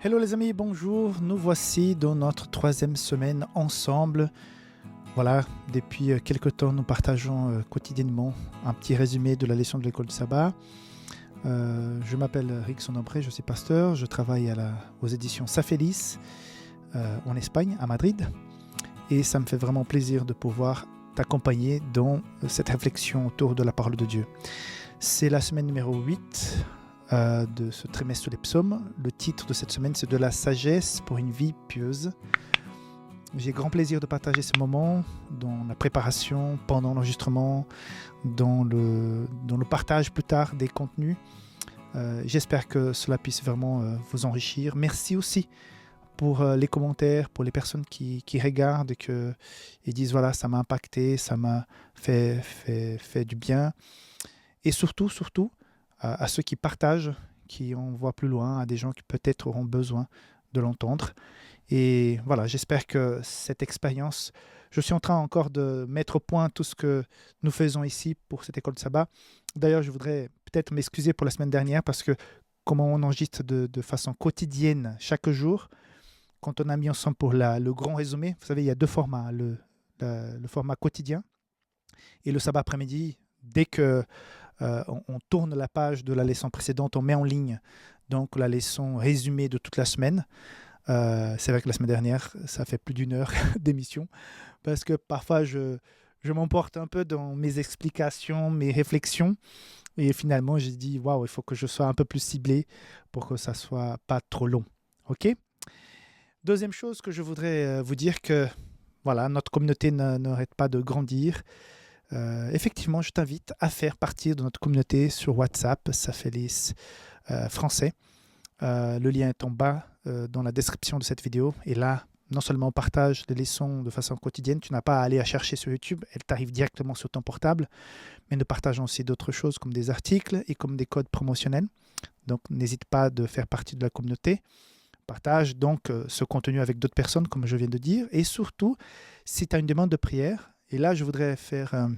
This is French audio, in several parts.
Hello les amis, bonjour. Nous voici dans notre troisième semaine ensemble. Voilà, depuis quelque temps, nous partageons quotidiennement un petit résumé de la leçon de l'école du sabbat. Je m'appelle Rick Sonombré, je suis pasteur. Je travaille aux éditions Safelis en Espagne, à Madrid. Et ça me fait vraiment plaisir de pouvoir t'accompagner dans cette réflexion autour de la parole de Dieu. C'est la semaine numéro 8 de ce trimestre des psaumes. Le titre de cette semaine, c'est « De la sagesse pour une vie pieuse ». J'ai grand plaisir de partager ce moment dans la préparation, pendant l'enregistrement, dans le partage plus tard des contenus. J'espère que cela puisse vraiment vous enrichir. Merci aussi pour les commentaires, pour les personnes qui regardent et disent voilà, ça m'a impacté, ça m'a fait du bien. Et surtout, à ceux qui partagent, qui en voient plus loin, à des gens qui peut-être auront besoin de l'entendre. Et voilà, j'espère que cette expérience, je suis en train encore de mettre au point tout ce que nous faisons ici pour cette école de sabbat. D'ailleurs, je voudrais peut-être m'excuser pour la semaine dernière parce que comme on enregistre de façon quotidienne chaque jour, quand on a mis ensemble pour le grand résumé, vous savez, il y a deux formats, le format quotidien et le sabbat après-midi. Dès que on tourne la page de la leçon précédente, on met en ligne donc la leçon résumée de toute la semaine. C'est vrai que la semaine dernière, ça fait plus d'1 heure d'émission parce que parfois je m'emporte un peu dans mes explications, mes réflexions et finalement j'ai dit waouh, il faut que je sois un peu plus ciblé pour que ça soit pas trop long. Ok. Deuxième chose que je voudrais vous dire que voilà, notre communauté n'arrête pas de grandir. Effectivement, je t'invite à faire partie de notre communauté sur WhatsApp, Safelis français. Le lien est en bas dans la description de cette vidéo. Et là, non seulement on partage les leçons de façon quotidienne, tu n'as pas à aller à chercher sur YouTube, elles t'arrivent directement sur ton portable, mais nous partageons aussi d'autres choses comme des articles et comme des codes promotionnels. Donc, n'hésite pas de faire partie de la communauté. Partage donc ce contenu avec d'autres personnes, comme je viens de dire. Et surtout, si tu as une demande de prière, et là, je voudrais faire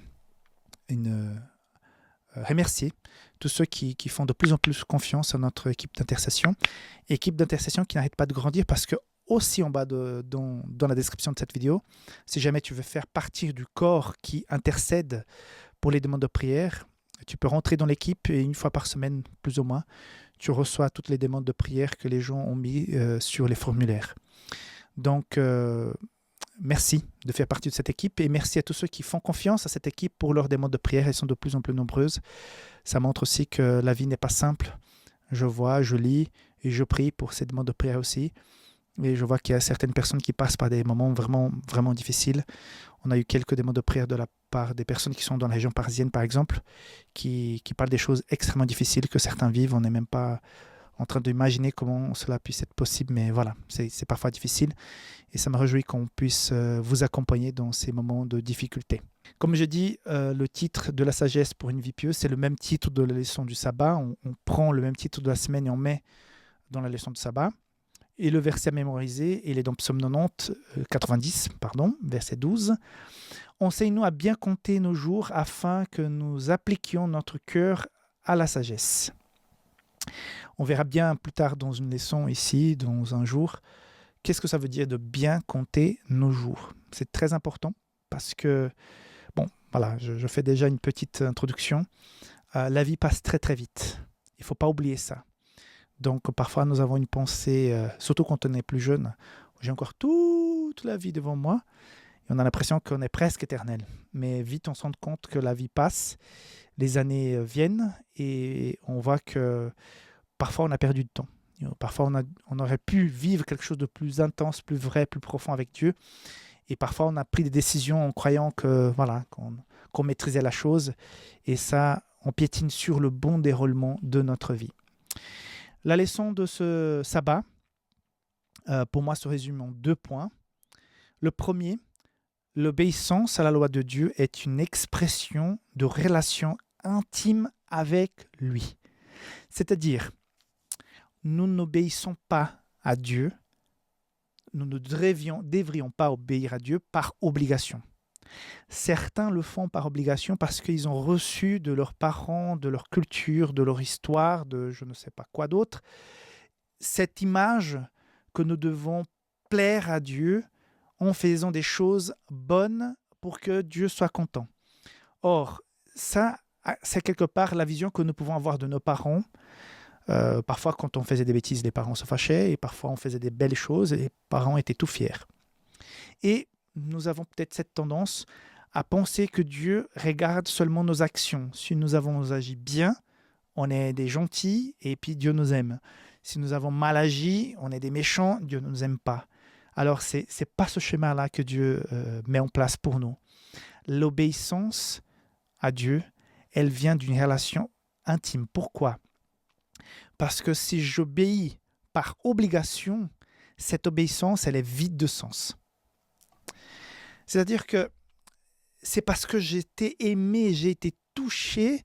remercier tous ceux qui font de plus en plus confiance à notre équipe d'intercession. Équipe d'intercession qui n'arrête pas de grandir parce que aussi en bas dans la description de cette vidéo, si jamais tu veux faire partie du corps qui intercède pour les demandes de prière, tu peux rentrer dans l'équipe et une fois par semaine, plus ou moins, tu reçois toutes les demandes de prière que les gens ont mis sur les formulaires. Donc, merci de faire partie de cette équipe et merci à tous ceux qui font confiance à cette équipe pour leurs demandes de prière. Elles sont de plus en plus nombreuses. Ça montre aussi que la vie n'est pas simple. Je vois, je lis et je prie pour ces demandes de prière aussi. Et je vois qu'il y a certaines personnes qui passent par des moments vraiment, vraiment difficiles. On a eu quelques demandes de prière de la part des personnes qui sont dans la région parisienne, par exemple, qui parlent des choses extrêmement difficiles que certains vivent. On n'est même pas en train d'imaginer comment cela puisse être possible, mais voilà, c'est parfois difficile. Et ça me réjouit qu'on puisse vous accompagner dans ces moments de difficulté. Comme je dis, le titre de la sagesse pour une vie pieuse, c'est le même titre de la leçon du sabbat. On prend le même titre de la semaine et on met dans la leçon du sabbat. Et le verset à mémoriser, il est dans Psaume 90, verset 12. « Enseigne-nous à bien compter nos jours afin que nous appliquions notre cœur à la sagesse. » On verra bien plus tard dans une leçon ici, dans un jour, qu'est-ce que ça veut dire de bien compter nos jours. C'est très important parce que, bon, voilà, je fais déjà une petite introduction. La vie passe très très vite. Il ne faut pas oublier ça. Donc parfois nous avons une pensée, surtout quand on est plus jeune, j'ai encore toute la vie devant moi et on a l'impression qu'on est presque éternel. Mais vite on se rend compte que la vie passe, les années viennent et on voit que parfois on a perdu du temps. Parfois on aurait pu vivre quelque chose de plus intense, plus vrai, plus profond avec Dieu. Et parfois on a pris des décisions en croyant que, voilà, qu'on maîtrisait la chose et ça, on piétine sur le bon déroulement de notre vie. La leçon de ce sabbat, pour moi, se résume en 2 points. Le premier, l'obéissance à la loi de Dieu est une expression de relation intime avec lui. C'est-à-dire, nous n'obéissons pas à Dieu, nous ne devrions pas obéir à Dieu par obligation. Certains le font par obligation parce qu'ils ont reçu de leurs parents, de leur culture, de leur histoire, de je ne sais pas quoi d'autre, cette image que nous devons plaire à Dieu en faisant des choses bonnes pour que Dieu soit content. Or, ça, c'est quelque part la vision que nous pouvons avoir de nos parents. Parfois, quand on faisait des bêtises, les parents se fâchaient, et parfois on faisait des belles choses, et les parents étaient tout fiers. Et nous avons peut-être cette tendance à penser que Dieu regarde seulement nos actions. Si nous avons agi bien, on est des gentils, et puis Dieu nous aime. Si nous avons mal agi, on est des méchants, Dieu ne nous aime pas. Alors, ce n'est pas ce schéma-là que Dieu met en place pour nous. L'obéissance à Dieu, elle vient d'une relation intime. Pourquoi ? Parce que si j'obéis par obligation, cette obéissance, elle est vide de sens. C'est-à-dire que c'est parce que j'ai été aimé, j'ai été touché,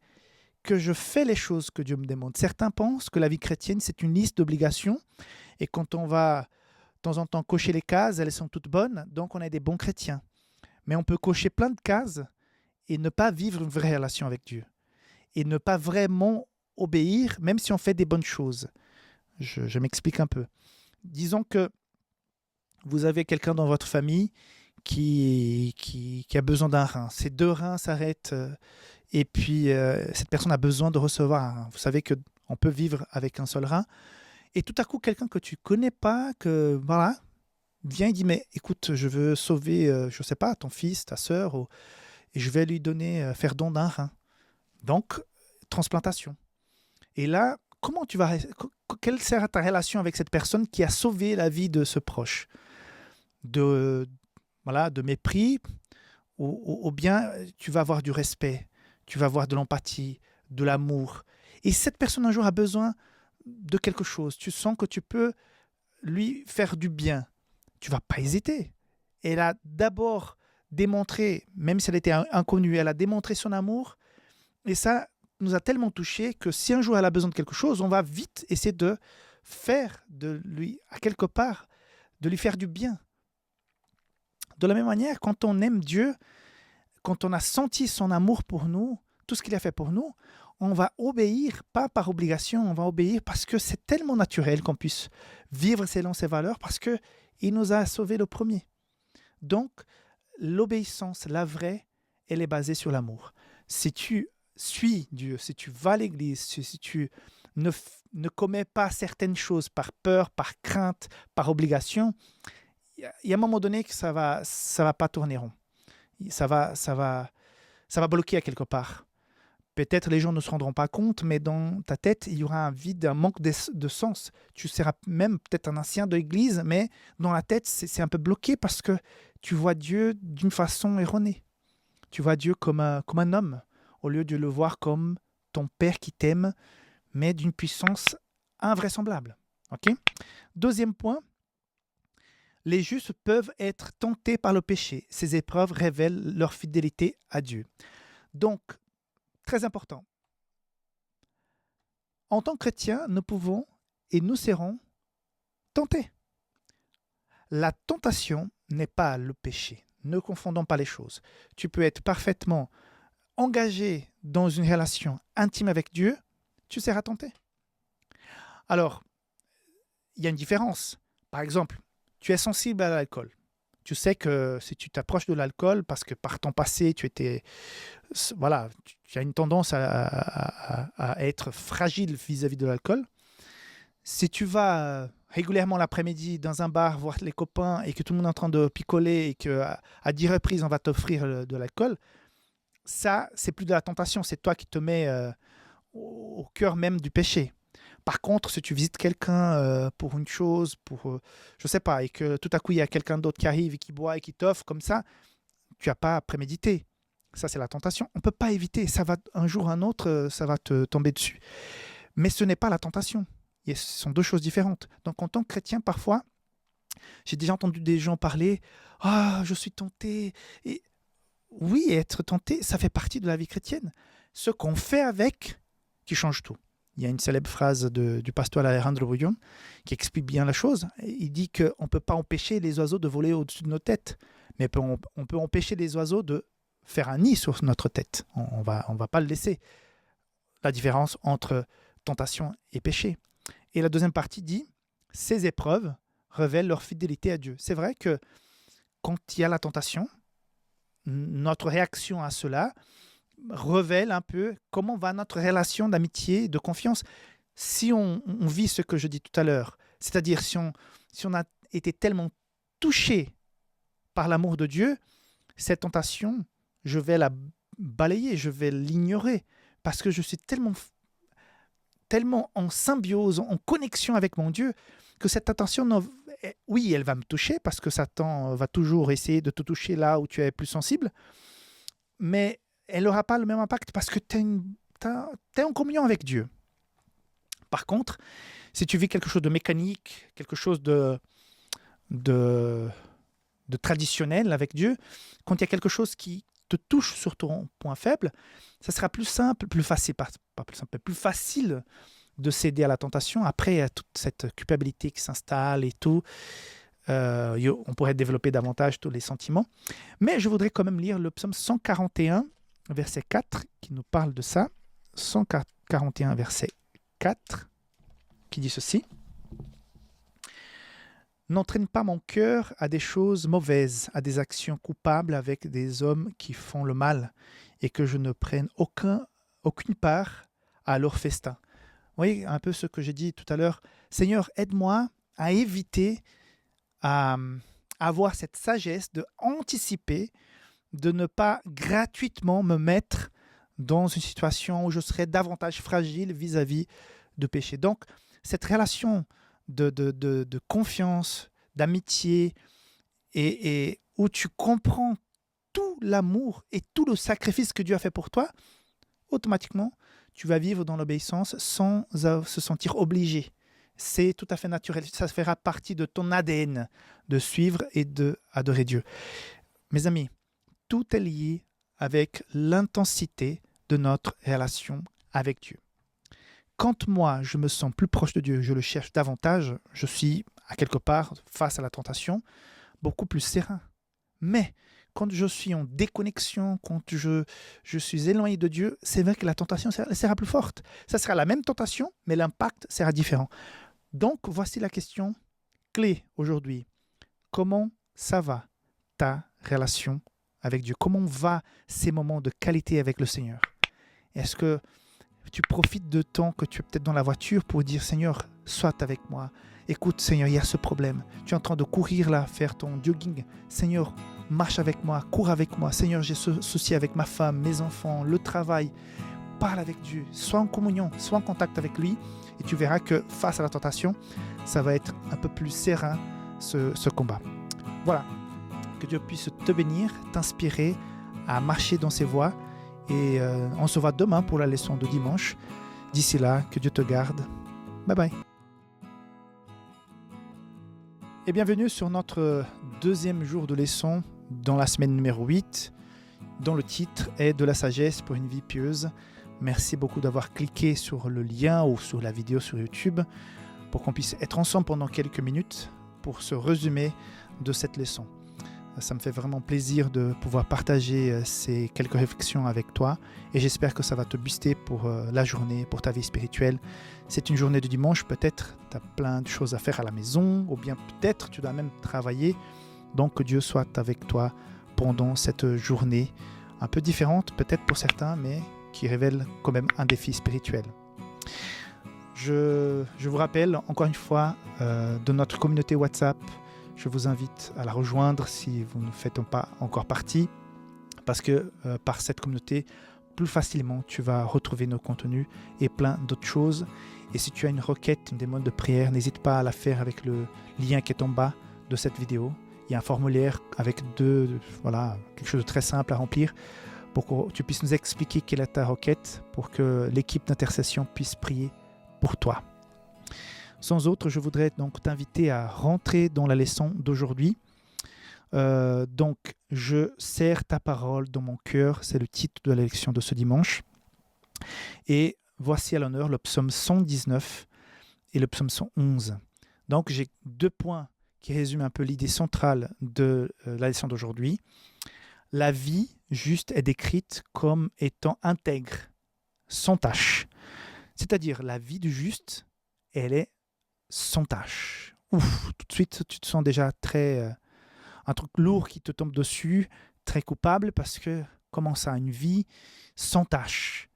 que je fais les choses que Dieu me demande. Certains pensent que la vie chrétienne, c'est une liste d'obligations, et quand on va de temps en temps cocher les cases, elles sont toutes bonnes, donc on est des bons chrétiens. Mais on peut cocher plein de cases et ne pas vivre une vraie relation avec Dieu. Et ne pas vraiment obéir, même si on fait des bonnes choses. Je m'explique un peu. Disons que vous avez quelqu'un dans votre famille qui a besoin d'un rein. Ces deux reins s'arrêtent et puis cette personne a besoin de recevoir un rein. Vous savez qu'on peut vivre avec un seul rein. Et tout à coup, quelqu'un que tu ne connais pas, vient et dit, mais écoute, je veux sauver, je ne sais pas, ton fils, ta sœur, et je vais lui donner, faire don d'un rein. Donc, transplantation. Et là, quelle sera ta relation avec cette personne qui a sauvé la vie de ce proche ? De mépris, ou bien tu vas avoir du respect, tu vas avoir de l'empathie, de l'amour. Et cette personne un jour a besoin de quelque chose, tu sens que tu peux lui faire du bien, tu ne vas pas hésiter. Elle a d'abord démontré, même si elle était inconnue, elle a démontré son amour, et ça nous a tellement touchés que si un jour elle a besoin de quelque chose, on va vite essayer de faire de lui, à quelque part, de lui faire du bien. De la même manière, quand on aime Dieu, quand on a senti son amour pour nous, tout ce qu'il a fait pour nous, on va obéir, pas par obligation, on va obéir parce que c'est tellement naturel qu'on puisse vivre selon ses valeurs, parce qu'il nous a sauvés le premier. Donc, l'obéissance, la vraie, elle est basée sur l'amour. Si tu suis Dieu, si tu vas à l'église, si tu ne commets pas certaines choses par peur, par crainte, par obligation, il y a un moment donné que ça va pas tourner rond. Ça va bloquer à quelque part. Peut-être les gens ne se rendront pas compte, mais dans ta tête, il y aura un vide, un manque de sens. Tu seras même peut-être un ancien de l'église, mais dans la tête, c'est un peu bloqué parce que tu vois Dieu d'une façon erronée. Tu vois Dieu comme un homme, au lieu de le voir comme ton Père qui t'aime, mais d'une puissance invraisemblable. Okay ? Deuxième point, les justes peuvent être tentés par le péché. Ces épreuves révèlent leur fidélité à Dieu. Donc, très important. En tant que chrétiens, nous pouvons et nous serons tentés. La tentation n'est pas le péché. Ne confondons pas les choses. Tu peux être parfaitement engagé dans une relation intime avec Dieu, tu seras tenté. Alors, il y a une différence. Par exemple, tu es sensible à l'alcool. Tu sais que si tu t'approches de l'alcool, parce que par ton passé, tu as une tendance à être fragile vis-à-vis de l'alcool. Si tu vas régulièrement l'après-midi dans un bar voir les copains et que tout le monde est en train de picoler et qu'à 10 reprises, on va t'offrir de l'alcool, ça, c'est plus de la tentation. C'est toi qui te mets au cœur même du péché. Par contre, si tu visites quelqu'un pour une chose, je sais pas, et que tout à coup, il y a quelqu'un d'autre qui arrive et qui boit et qui t'offre comme ça, tu n'as pas prémédité. Ça, c'est la tentation. On ne peut pas éviter. Ça va, un jour ou un autre, ça va te tomber dessus. Mais ce n'est pas la tentation. Ce sont deux choses différentes. Donc, en tant que chrétien, parfois, j'ai déjà entendu des gens parler « Ah, je suis tenté ». Et oui, être tenté, ça fait partie de la vie chrétienne. Ce qu'on fait avec, qui change tout. Il y a une célèbre phrase du pasteur Alejandro Bullón qui explique bien la chose. Il dit qu'on ne peut pas empêcher les oiseaux de voler au-dessus de nos têtes, mais on peut empêcher les oiseaux de faire un nid sur notre tête. On va pas le laisser. La différence entre tentation et péché. Et la deuxième partie dit, ces épreuves révèlent leur fidélité à Dieu. C'est vrai que quand il y a la tentation, notre réaction à cela révèle un peu comment va notre relation d'amitié, de confiance. Si on vit ce que je dis tout à l'heure, c'est-à-dire si on a été tellement touché par l'amour de Dieu, cette tentation, je vais la balayer, je vais l'ignorer, parce que je suis tellement en symbiose, en connexion avec mon Dieu, que cette tentation, oui, elle va me toucher, parce que Satan va toujours essayer de te toucher là où tu es plus sensible, mais elle n'aura pas le même impact parce que tu es en communion avec Dieu. Par contre, si tu vis quelque chose de mécanique, quelque chose de traditionnel avec Dieu, quand il y a quelque chose qui te touche sur ton point faible, ça sera plus simple, plus facile, pas plus simple, plus facile de céder à la tentation. Après, il y a toute cette culpabilité qui s'installe et tout. On pourrait développer davantage tous les sentiments. Mais je voudrais quand même lire le psaume 141, verset 4, qui nous parle de ça. 141, verset 4, qui dit ceci. N'entraîne pas mon cœur à des choses mauvaises, à des actions coupables avec des hommes qui font le mal, et que je ne prenne aucune part à leur festin. Vous voyez un peu ce que j'ai dit tout à l'heure. Seigneur, aide-moi à éviter, à avoir cette sagesse de anticiper, de ne pas gratuitement me mettre dans une situation où je serais davantage fragile vis-à-vis de péché. Donc, cette relation de confiance, d'amitié, et où tu comprends tout l'amour et tout le sacrifice que Dieu a fait pour toi, automatiquement, tu vas vivre dans l'obéissance sans se sentir obligé. C'est tout à fait naturel. Ça fera partie de ton ADN de suivre et d'adorer Dieu. Mes amis, tout est lié avec l'intensité de notre relation avec Dieu. Quand moi, je me sens plus proche de Dieu, je le cherche davantage, je suis à quelque part face à la tentation, beaucoup plus serein. Mais quand je suis en déconnexion, quand je suis éloigné de Dieu, c'est vrai que la tentation sera plus forte. Ça sera la même tentation, mais l'impact sera différent. Donc, voici la question clé aujourd'hui. Comment ça va ta relation avec Dieu? Comment va ces moments de qualité avec le Seigneur? Est-ce que tu profites de temps que tu es peut-être dans la voiture pour dire Seigneur, sois avec moi. Écoute Seigneur, il y a ce problème. Tu es en train de courir là, faire ton jogging. Seigneur, marche avec moi, cours avec moi. Seigneur, j'ai ce souci avec ma femme, mes enfants, le travail. Parle avec Dieu, sois en communion, sois en contact avec lui et tu verras que face à la tentation, ça va être un peu plus serein ce combat. Voilà, que Dieu puisse te bénir, t'inspirer à marcher dans ses voies. Et on se voit demain pour la leçon de dimanche. D'ici là, que Dieu te garde. Bye bye. Et bienvenue sur notre deuxième jour de leçon dans la semaine numéro 8, dont le titre est « De la sagesse pour une vie pieuse ». Merci beaucoup d'avoir cliqué sur le lien ou sur la vidéo sur YouTube pour qu'on puisse être ensemble pendant quelques minutes pour ce résumé de cette leçon. Ça me fait vraiment plaisir de pouvoir partager ces quelques réflexions avec toi et j'espère que ça va te booster pour la journée, pour ta vie spirituelle. C'est une journée de dimanche, peut-être tu as plein de choses à faire à la maison ou bien peut-être tu dois même travailler. Donc que Dieu soit avec toi pendant cette journée un peu différente peut-être pour certains, mais qui révèle quand même un défi spirituel. Je vous rappelle encore une fois de notre communauté WhatsApp. Je vous invite à la rejoindre si vous ne faites pas encore partie, parce que par cette communauté, plus facilement, tu vas retrouver nos contenus et plein d'autres choses. Et si tu as une requête, une demande de prière, n'hésite pas à la faire avec le lien qui est en bas de cette vidéo. Il y a un formulaire avec quelque chose de très simple à remplir pour que tu puisses nous expliquer quelle est ta requête pour que l'équipe d'intercession puisse prier pour toi. Sans autre, je voudrais donc t'inviter à rentrer dans la leçon d'aujourd'hui. Donc, je serre ta parole dans mon cœur, c'est le titre de la leçon de ce dimanche. Et voici à l'honneur le psaume 119 et le psaume 111. Donc, j'ai 2 points qui résument un peu l'idée centrale de la leçon d'aujourd'hui. La vie juste est décrite comme étant intègre, sans tache. C'est-à-dire, la vie du juste, elle est sans tâche. ouf, tout de suite, tu te sens déjà un truc lourd qui te tombe dessus, très coupable, parce que comment ça, une vie sans tâche,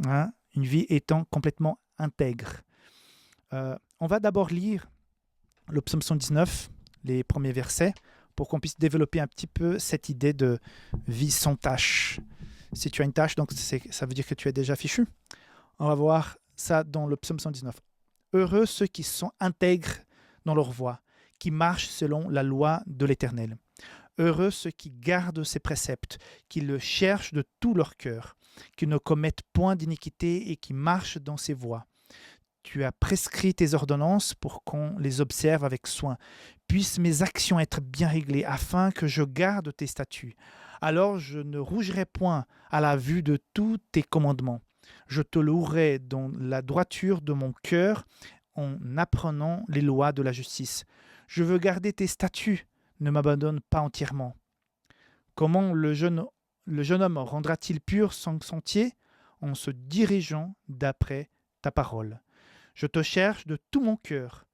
hein, une vie étant complètement intègre. On va d'abord lire le psaume 119, les premiers versets, pour qu'on puisse développer un petit peu cette idée de vie sans tâche. Si tu as une tâche, donc ça veut dire que tu es déjà fichu. On va voir ça dans le psaume 119. Heureux ceux qui sont intègres dans leur voie, qui marchent selon la loi de l'Éternel. Heureux ceux qui gardent ses préceptes, qui le cherchent de tout leur cœur, qui ne commettent point d'iniquité et qui marchent dans ses voies. Tu as prescrit tes ordonnances pour qu'on les observe avec soin. Puissent mes actions être bien réglées, afin que je garde tes statuts. Alors je ne rougirai point à la vue de tous tes commandements. Je te louerai dans la droiture de mon cœur en apprenant les lois de la justice. Je veux garder tes statuts, ne m'abandonne pas entièrement. Comment le jeune homme rendra-t-il pur son sentier? En se dirigeant d'après ta parole. Je te cherche de tout mon cœur.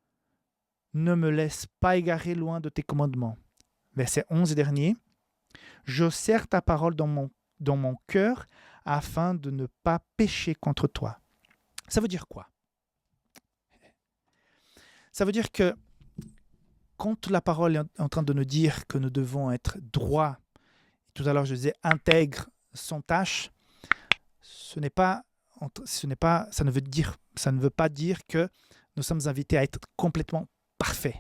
Ne me laisse pas égarer loin de tes commandements. Verset 11 et dernier. Je serre ta parole dans mon cœur afin de ne pas pécher contre toi. Ça veut dire quoi? Ça veut dire que quand la parole est en train de nous dire que nous devons être droits, tout à l'heure je disais intègre, sans tâche, ça ne veut pas dire que nous sommes invités à être complètement parfaits.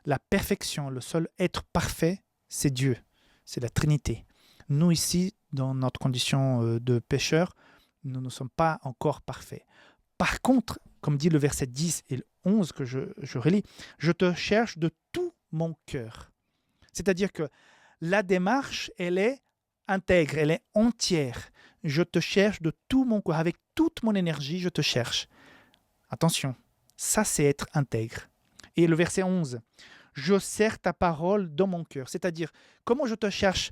La perfection, le seul être parfait, c'est Dieu, c'est la Trinité. Nous ici, dans notre condition de pécheurs, nous ne sommes pas encore parfaits. Par contre, comme dit le verset 10 et le 11 que je relis, je te cherche de tout mon cœur. C'est-à-dire que la démarche, elle est intègre, elle est entière. Je te cherche de tout mon cœur, avec toute mon énergie, je te cherche. Attention, ça c'est être intègre. Et le verset 11, je serre ta parole dans mon cœur. C'est-à-dire, comment je te cherche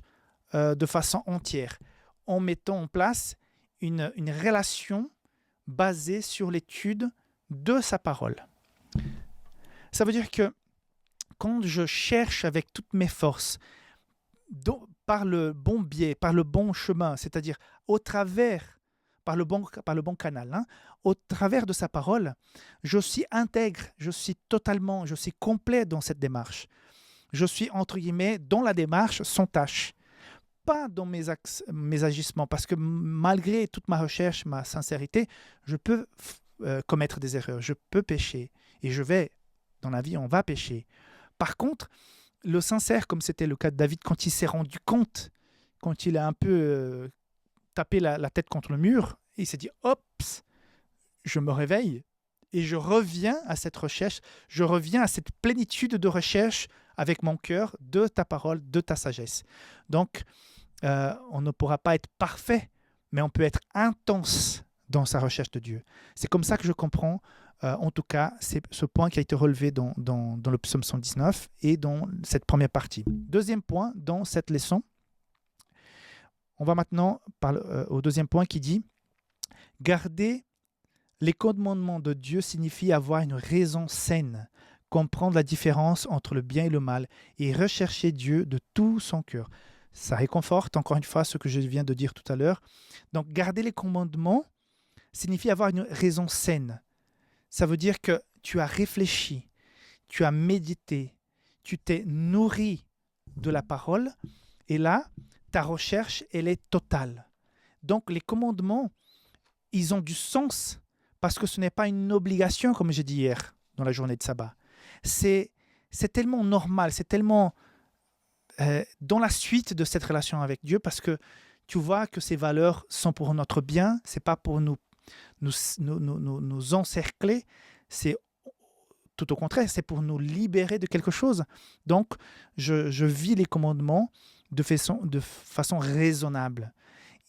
de façon entière? En mettant en place une relation basée sur l'étude de sa parole. Ça veut dire que quand je cherche avec toutes mes forces, par le bon biais, par le bon chemin, c'est-à-dire par le bon canal, au travers de sa parole, je suis intègre, je suis complet dans cette démarche. Je suis, entre guillemets, dans la démarche sans tâche. Pas dans mes agissements, parce que malgré toute ma recherche, ma sincérité, je peux commettre des erreurs, je peux pécher, et dans la vie, on va pécher. Par contre, le sincère, comme c'était le cas de David, quand il s'est rendu compte, quand il a un peu tapé la tête contre le mur, il s'est dit « Oups, je me réveille et je reviens à cette recherche, je reviens à cette plénitude de recherche avec mon cœur de ta parole, de ta sagesse. » Donc, on ne pourra pas être parfait, mais on peut être intense dans sa recherche de Dieu. C'est comme ça que je comprends, en tout cas, c'est ce point qui a été relevé dans le psaume 119 et dans cette première partie. Deuxième point dans cette leçon, on va maintenant au deuxième point qui dit « Garder les commandements de Dieu signifie avoir une raison saine, comprendre la différence entre le bien et le mal et rechercher Dieu de tout son cœur. » Ça réconforte encore une fois ce que je viens de dire tout à l'heure. Donc, garder les commandements signifie avoir une raison saine. Ça veut dire que tu as réfléchi, tu as médité, tu t'es nourri de la parole et là, ta recherche, elle est totale. Donc, les commandements, ils ont du sens parce que ce n'est pas une obligation, comme j'ai dit hier dans la journée de sabbat. C'est tellement normal, c'est tellement dans la suite de cette relation avec Dieu parce que tu vois que ces valeurs sont pour notre bien, ce n'est pas pour nous encercler, c'est tout au contraire, c'est pour nous libérer de quelque chose. Donc, je vis les commandements de façon raisonnable.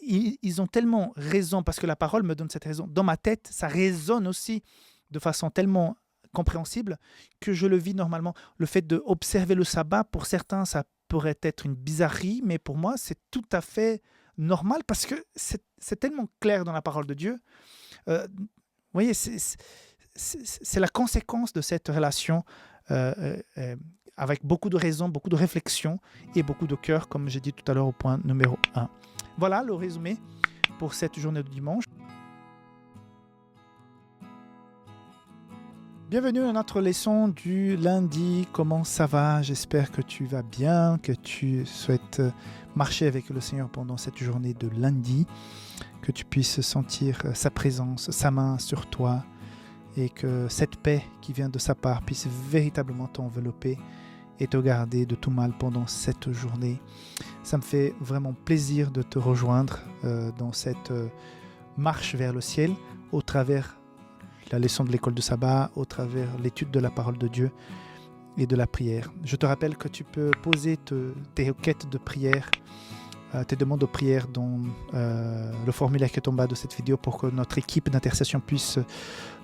Ils ont tellement raison, parce que la parole me donne cette raison. Dans ma tête, ça résonne aussi de façon tellement compréhensible que je le vis normalement. Le fait d'observer le sabbat, pour certains, ça pourrait être une bizarrerie, mais pour moi, c'est tout à fait normal parce que c'est tellement clair dans la parole de Dieu. Vous voyez, c'est la conséquence de cette relation avec beaucoup de raisons, beaucoup de réflexions et beaucoup de cœur, comme j'ai dit tout à l'heure au point numéro 1. Voilà le résumé pour cette journée de dimanche. Bienvenue à notre leçon du lundi. Comment ça va? J'espère que tu vas bien, que tu souhaites marcher avec le Seigneur pendant cette journée de lundi, que tu puisses sentir sa présence, sa main sur toi, et que cette paix qui vient de sa part puisse véritablement t'envelopper et te garder de tout mal pendant cette journée. Ça me fait vraiment plaisir de te rejoindre dans cette marche vers le ciel au travers la leçon de l'école de sabbat, au travers l'étude de la parole de Dieu et de la prière. Je te rappelle que tu peux poser tes requêtes de prière, tes demandes de prière dans le formulaire qui est en bas de cette vidéo pour que notre équipe d'intercession puisse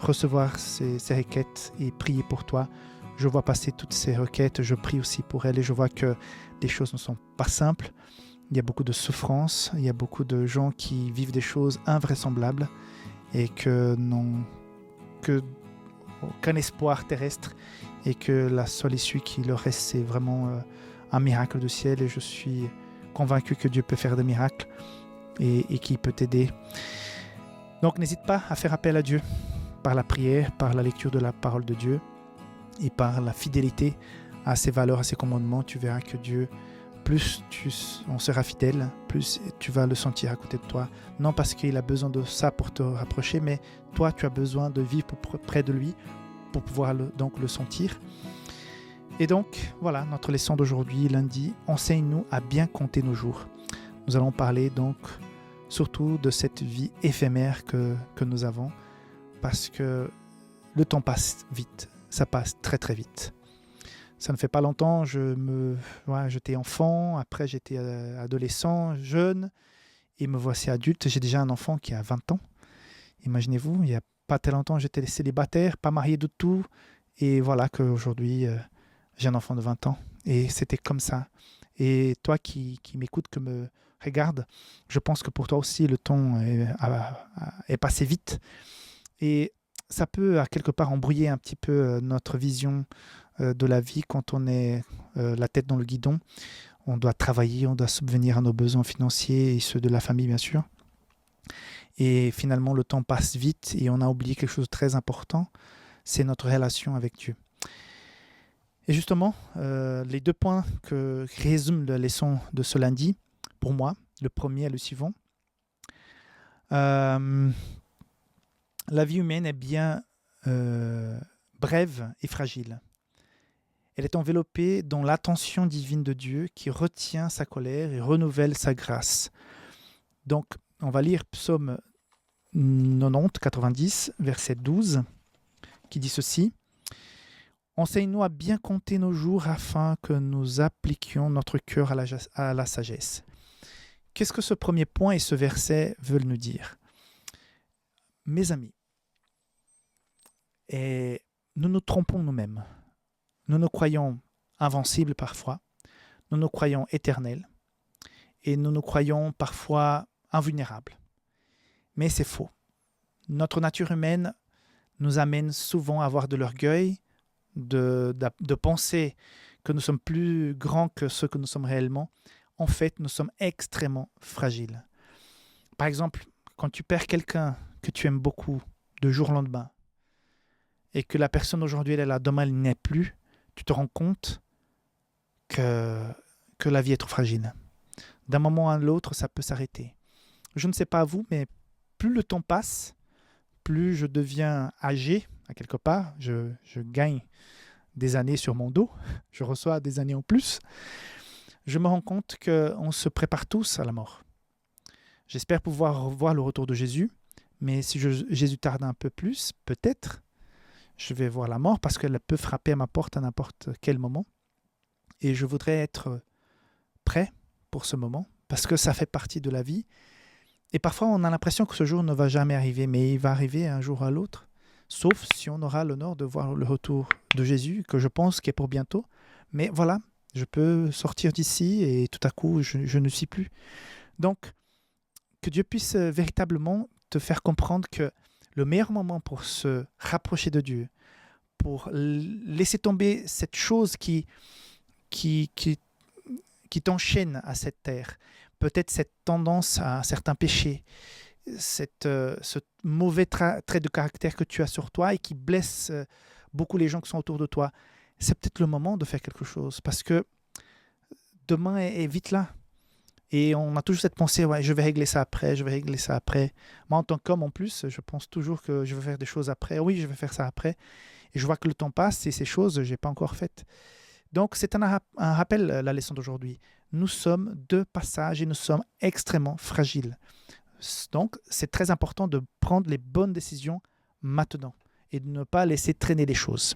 recevoir ces requêtes et prier pour toi. Je vois passer toutes ces requêtes, je prie aussi pour elles et je vois que les choses ne sont pas simples. Il y a beaucoup de souffrances, il y a beaucoup de gens qui vivent des choses invraisemblables et que n'ont aucun espoir terrestre et que la seule issue qui leur reste, c'est vraiment un miracle du ciel. Et je suis convaincu que Dieu peut faire des miracles et qu'il peut t'aider. Donc n'hésite pas à faire appel à Dieu par la prière, par la lecture de la parole de Dieu et par la fidélité à ses valeurs, à ses commandements. Tu verras que Dieu, plus on sera fidèle, plus tu vas le sentir à côté de toi. Non parce qu'il a besoin de ça pour te rapprocher, mais toi, tu as besoin de vivre près de lui pour pouvoir donc le sentir. Et donc, voilà, notre leçon d'aujourd'hui, lundi, enseigne-nous à bien compter nos jours. Nous allons parler donc surtout de cette vie éphémère que nous avons, parce que le temps passe vite, ça passe très très vite. Ça ne fait pas longtemps, j'étais enfant, après j'étais adolescent, jeune, et me voici adulte. J'ai déjà un enfant qui a 20 ans. Imaginez-vous, il n'y a pas très longtemps, j'étais célibataire, pas marié du tout, et voilà qu'aujourd'hui, j'ai un enfant de 20 ans. Et c'était comme ça. Et toi qui m'écoutes, qui me regarde, je pense que pour toi aussi, le temps est passé vite. Et ça peut, à quelque part, embrouiller un petit peu notre vision de la vie quand on est la tête dans le guidon. On doit travailler, on doit subvenir à nos besoins financiers et ceux de la famille, bien sûr. Et finalement, le temps passe vite et on a oublié quelque chose de très important, c'est notre relation avec Dieu. Et justement, les 2 points que résume la leçon de ce lundi, pour moi, le premier est le suivant. La vie humaine est bien brève et fragile. Elle est enveloppée dans l'attention divine de Dieu qui retient sa colère et renouvelle sa grâce. Donc, on va lire Psaume 90, verset 12, qui dit ceci. « Enseigne-nous à bien compter nos jours afin que nous appliquions notre cœur à la sagesse. » Qu'est-ce que ce premier point et ce verset veulent nous dire? Mes amis, et nous nous trompons nous-mêmes. Nous nous croyons invincibles parfois, nous nous croyons éternels et nous nous croyons parfois invulnérables. Mais c'est faux. Notre nature humaine nous amène souvent à avoir de l'orgueil, de penser que nous sommes plus grands que ce que nous sommes réellement. En fait, nous sommes extrêmement fragiles. Par exemple, quand tu perds quelqu'un que tu aimes beaucoup de jour au lendemain et que la personne aujourd'hui elle est là, demain elle n'est plus, tu te rends compte que la vie est trop fragile. D'un moment à l'autre, ça peut s'arrêter. Je ne sais pas vous, mais plus le temps passe, plus je deviens âgé, à quelque part, je gagne des années sur mon dos, je reçois des années en plus, je me rends compte qu'on se prépare tous à la mort. J'espère pouvoir revoir le retour de Jésus, mais si Jésus tarde un peu plus, peut-être, je vais voir la mort parce qu'elle peut frapper à ma porte à n'importe quel moment. Et je voudrais être prêt pour ce moment parce que ça fait partie de la vie. Et parfois, on a l'impression que ce jour ne va jamais arriver, mais il va arriver un jour à l'autre, sauf si on aura l'honneur de voir le retour de Jésus, que je pense qu'il est pour bientôt. Mais voilà, je peux sortir d'ici et tout à coup, je ne suis plus. Donc, que Dieu puisse véritablement te faire comprendre que Le meilleur moment pour se rapprocher de Dieu, pour laisser tomber cette chose qui t'enchaîne à cette terre, peut-être cette tendance à certains péchés, ce mauvais trait de caractère que tu as sur toi et qui blesse beaucoup les gens qui sont autour de toi, c'est peut-être le moment de faire quelque chose parce que demain est vite là. Et on a toujours cette pensée, ouais, je vais régler ça après, je vais régler ça après. Moi, en tant qu'homme, en plus, je pense toujours que je vais faire des choses après. Oui, je vais faire ça après. Et je vois que le temps passe et ces choses, je n'ai pas encore faites. Donc, c'est un rappel, la leçon d'aujourd'hui. Nous sommes de passage et nous sommes extrêmement fragiles. Donc, c'est très important de prendre les bonnes décisions maintenant et de ne pas laisser traîner les choses.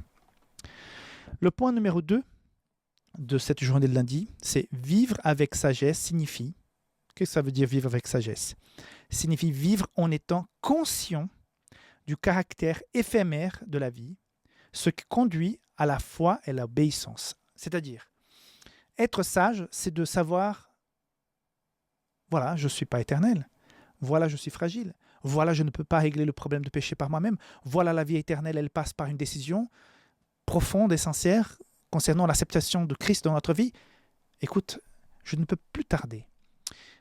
Le point numéro 2 de cette journée de lundi, c'est vivre avec sagesse signifie, qu'est-ce que ça veut dire vivre avec sagesse? Signifie vivre en étant conscient du caractère éphémère de la vie, ce qui conduit à la foi et l'obéissance. C'est-à-dire, être sage, c'est de savoir, voilà, je ne suis pas éternel, voilà, je suis fragile, voilà, je ne peux pas régler le problème de péché par moi-même, voilà, la vie éternelle, elle passe par une décision profonde et sincère concernant l'acceptation de Christ dans notre vie. Écoute, je ne peux plus tarder.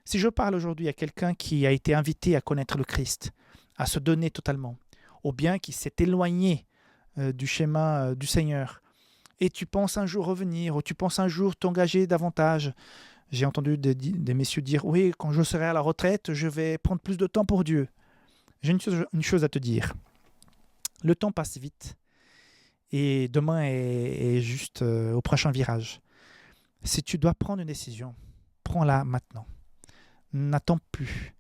Si je parle aujourd'hui à quelqu'un qui a été invité à connaître le Christ, à se donner totalement, ou bien qui s'est éloigné du schéma du Seigneur, et tu penses un jour revenir, ou tu penses un jour t'engager davantage. J'ai entendu des messieurs dire, oui, quand je serai à la retraite, je vais prendre plus de temps pour Dieu. J'ai une chose à te dire. Le temps passe vite. Et demain est juste au prochain virage. Si tu dois prendre une décision, prends-la maintenant. N'attends plus.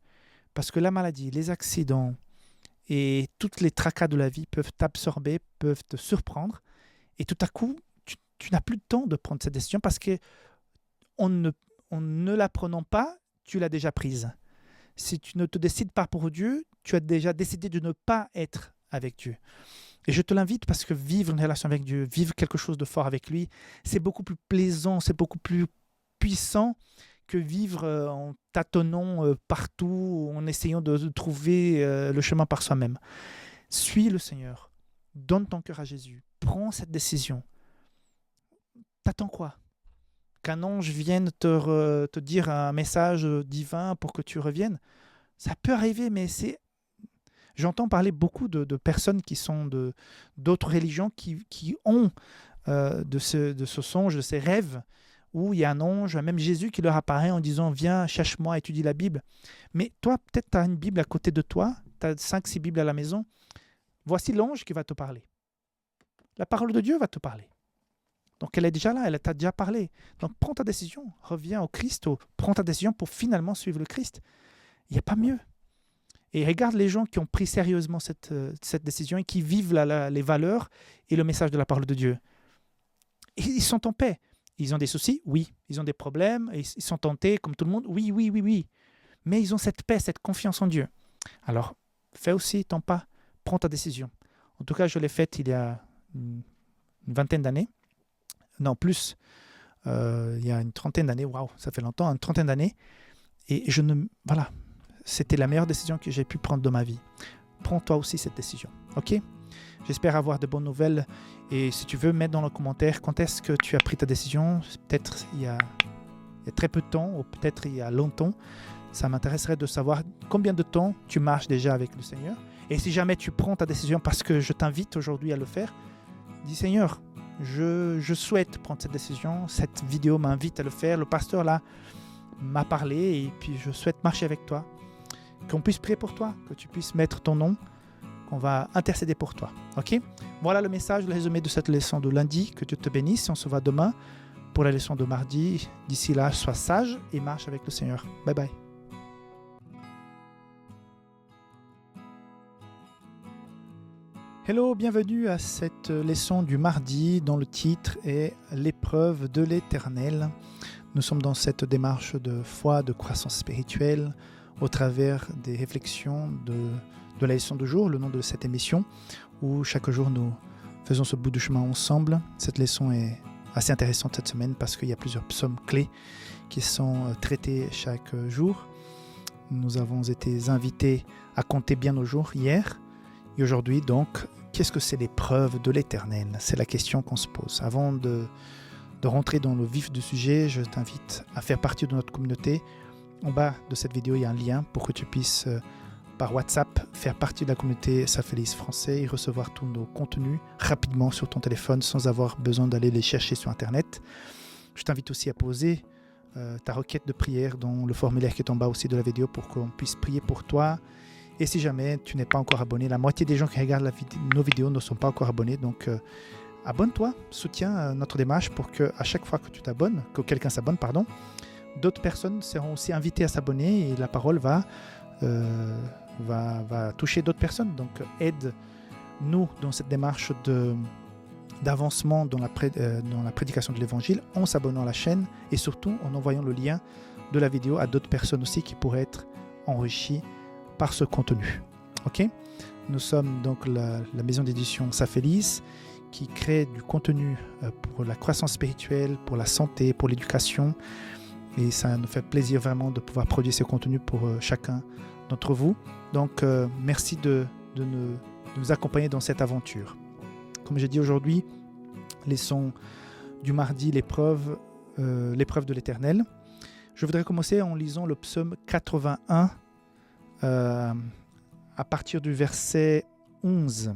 Parce que la maladie, les accidents et toutes les tracas de la vie peuvent t'absorber, peuvent te surprendre. Et tout à coup, tu n'as plus de temps de prendre cette décision parce qu'en ne la prenant pas, tu l'as déjà prise. Si tu ne te décides pas pour Dieu, tu as déjà décidé de ne pas être avec Dieu. Et je te l'invite parce que vivre une relation avec Dieu, vivre quelque chose de fort avec lui, c'est beaucoup plus plaisant, c'est beaucoup plus puissant que vivre en tâtonnant partout, en essayant de trouver le chemin par soi-même. Suis le Seigneur, donne ton cœur à Jésus, prends cette décision. T'attends quoi? Qu'un ange vienne te dire un message divin pour que tu reviennes? Ça peut arriver, mais c'est... J'entends parler beaucoup de personnes qui sont d'autres religions qui ont de ce songe, de ces rêves, où il y a un ange, même Jésus qui leur apparaît en disant « Viens, cherche-moi, étudie la Bible ». Mais toi, peut-être tu as une Bible à côté de toi, tu as 5-6 Bibles à la maison. Voici l'ange qui va te parler. La parole de Dieu va te parler. Donc elle est déjà là, elle t'a déjà parlé. Donc prends ta décision, reviens au Christ, prends ta décision pour finalement suivre le Christ. Il n'y a pas mieux. Et regarde les gens qui ont pris sérieusement cette décision et qui vivent les valeurs et le message de la parole de Dieu. Et ils sont en paix. Ils ont des soucis, oui. Ils ont des problèmes, ils sont tentés comme tout le monde, oui, oui, oui, oui. Mais ils ont cette paix, cette confiance en Dieu. Alors, fais aussi ton pas, prends ta décision. En tout cas, je l'ai faite il y a une vingtaine d'années. Non, plus. Il y a une trentaine d'années, waouh, ça fait longtemps, une trentaine d'années. Et voilà. C'était la meilleure décision que j'ai pu prendre de ma vie. Prends toi aussi cette décision, ok? J'espère avoir de bonnes nouvelles. Et si tu veux, mettre dans le commentaire quand est-ce que tu as pris ta décision. Peut-être il y a très peu de temps ou peut-être il y a longtemps. Ça m'intéresserait de savoir combien de temps tu marches déjà avec le Seigneur. Et si jamais tu prends ta décision parce que je t'invite aujourd'hui à le faire, dis Seigneur, je souhaite prendre cette décision. Cette vidéo m'invite à le faire. Le pasteur là m'a parlé et puis je souhaite marcher avec toi. Qu'on puisse prier pour toi, que tu puisses mettre ton nom, qu'on va intercéder pour toi. Ok? Voilà le message, le résumé de cette leçon de lundi. Que Dieu te bénisse. On se voit demain pour la leçon de mardi. D'ici là, sois sage et marche avec le Seigneur. Bye bye. Hello, bienvenue à cette leçon du mardi dont le titre est « L'épreuve de l'Éternel ». Nous sommes dans cette démarche de foi, de croissance spirituelle, au travers des réflexions de la leçon du jour, le nom de cette émission, où chaque jour nous faisons ce bout de chemin ensemble. Cette leçon est assez intéressante cette semaine parce qu'il y a plusieurs psaumes clés qui sont traités chaque jour. Nous avons été invités à compter bien nos jours hier Et aujourd'hui, donc, qu'est-ce que c'est l'épreuve de l'Éternel? C'est la question qu'on se pose. Avant de rentrer dans le vif du sujet, je t'invite à faire partie de notre communauté. En bas de cette vidéo, il y a un lien pour que tu puisses, par WhatsApp, faire partie de la communauté Safelis français et recevoir tous nos contenus rapidement sur ton téléphone sans avoir besoin d'aller les chercher sur Internet. Je t'invite aussi à poser ta requête de prière dans le formulaire qui est en bas aussi de la vidéo pour qu'on puisse prier pour toi. Et si jamais tu n'es pas encore abonné, la moitié des gens qui regardent nos vidéos ne sont pas encore abonnés, donc abonne-toi, soutiens notre démarche pour qu'à chaque fois que tu t'abonnes, que quelqu'un s'abonne, pardon, d'autres personnes seront aussi invitées à s'abonner et la parole va toucher d'autres personnes. Donc aide-nous dans cette démarche d'avancement dans la prédication de l'évangile en s'abonnant à la chaîne et surtout en envoyant le lien de la vidéo à d'autres personnes aussi qui pourraient être enrichies par ce contenu. Ok, nous sommes donc la maison d'édition Safelis qui crée du contenu pour la croissance spirituelle, pour la santé, pour l'éducation. Et ça nous fait plaisir vraiment de pouvoir produire ce contenu pour chacun d'entre vous. Donc, merci de nous accompagner dans cette aventure. Comme j'ai dit aujourd'hui, leçon du mardi, l'épreuve de l'Éternel. Je voudrais commencer en lisant le psaume 81 à partir du verset 11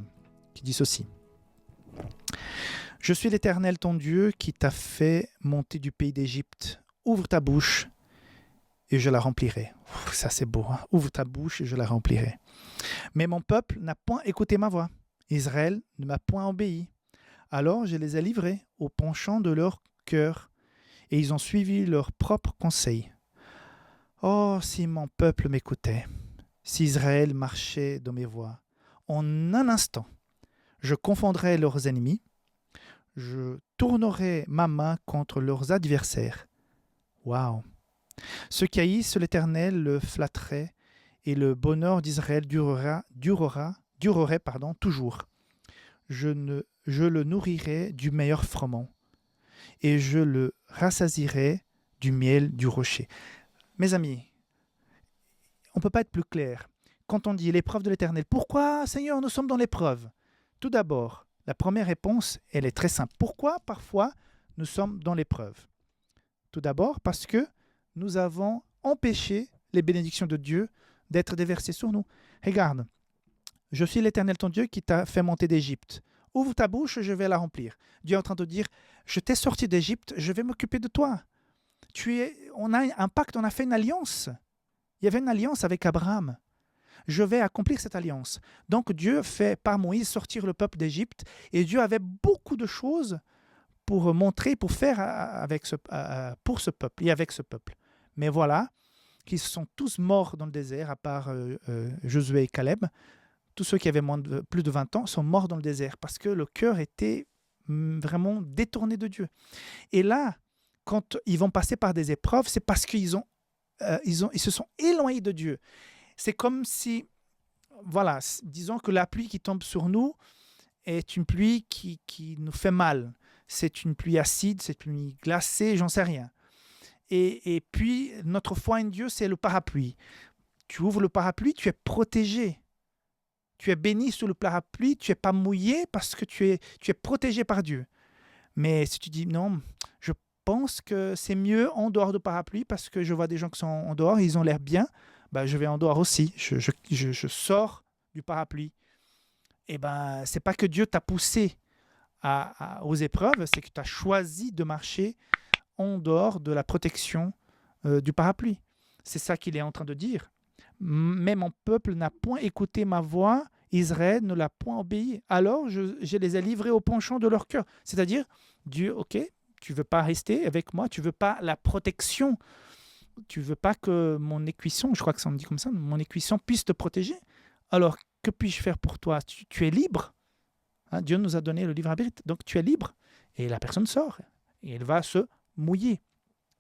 qui dit ceci. « Je suis l'Éternel ton Dieu qui t'a fait monter du pays d'Égypte. Ouvre ta bouche et je la remplirai. » Ça c'est beau, hein? Ouvre ta bouche et je la remplirai. « Mais mon peuple n'a point écouté ma voix. Israël ne m'a point obéi. Alors je les ai livrés au penchant de leur cœur et ils ont suivi leurs propres conseils. Oh, si mon peuple m'écoutait, si Israël marchait dans mes voies, en un instant, je confondrais leurs ennemis, je tournerais ma main contre leurs adversaires. Waouh! Ceux qui haïssent l'Éternel le flatteraient et le bonheur d'Israël durerait toujours. Je le nourrirai du meilleur froment et je le rassasierai du miel du rocher. Mes amis, on ne peut pas être plus clair. Quand on dit l'épreuve de l'Éternel, pourquoi, Seigneur, nous sommes dans l'épreuve? Tout d'abord, la première réponse, elle est très simple. Pourquoi parfois nous sommes dans l'épreuve? Tout d'abord, parce que nous avons empêché les bénédictions de Dieu d'être déversées sur nous. Regarde, je suis l'Éternel ton Dieu qui t'a fait monter d'Égypte. Ouvre ta bouche, je vais la remplir. Dieu est en train de dire, je t'ai sorti d'Égypte, je vais m'occuper de toi. On a un pacte, on a fait une alliance. Il y avait une alliance avec Abraham. Je vais accomplir cette alliance. Donc Dieu fait par Moïse sortir le peuple d'Égypte et Dieu avait beaucoup de choses pour montrer, pour faire pour ce peuple et avec ce peuple. Mais voilà, qu'ils sont tous morts dans le désert, à part Josué et Caleb. Tous ceux qui avaient plus de 20 ans sont morts dans le désert parce que le cœur était vraiment détourné de Dieu. Et là, quand ils vont passer par des épreuves, c'est parce qu'ils se sont éloignés de Dieu. C'est comme si, voilà, disons que la pluie qui tombe sur nous est une pluie qui nous fait mal. C'est une pluie acide, c'est une pluie glacée, j'en sais rien. Et puis, notre foi en Dieu, c'est le parapluie. Tu ouvres le parapluie, tu es protégé. Tu es béni sous le parapluie, tu n'es pas mouillé parce que tu es protégé par Dieu. Mais si tu dis non, je pense que c'est mieux en dehors du parapluie parce que je vois des gens qui sont en dehors, ils ont l'air bien, ben, je vais en dehors aussi, je sors du parapluie. Et ben, c'est pas que Dieu t'a poussé aux épreuves, c'est que tu as choisi de marcher en dehors de la protection du parapluie. C'est ça qu'il est en train de dire. Mais mon peuple n'a point écouté ma voix, Israël ne l'a point obéi. Alors je les ai livrés au penchant de leur cœur. C'est-à-dire, Dieu, ok, tu ne veux pas rester avec moi, tu ne veux pas la protection, tu ne veux pas que mon écuisson, je crois que ça me dit comme ça, mon écuisson puisse te protéger. Alors, que puis-je faire pour toi? Tu es libre. Hein, Dieu nous a donné le libre arbitre, donc tu es libre. Et la personne sort et elle va se mouiller,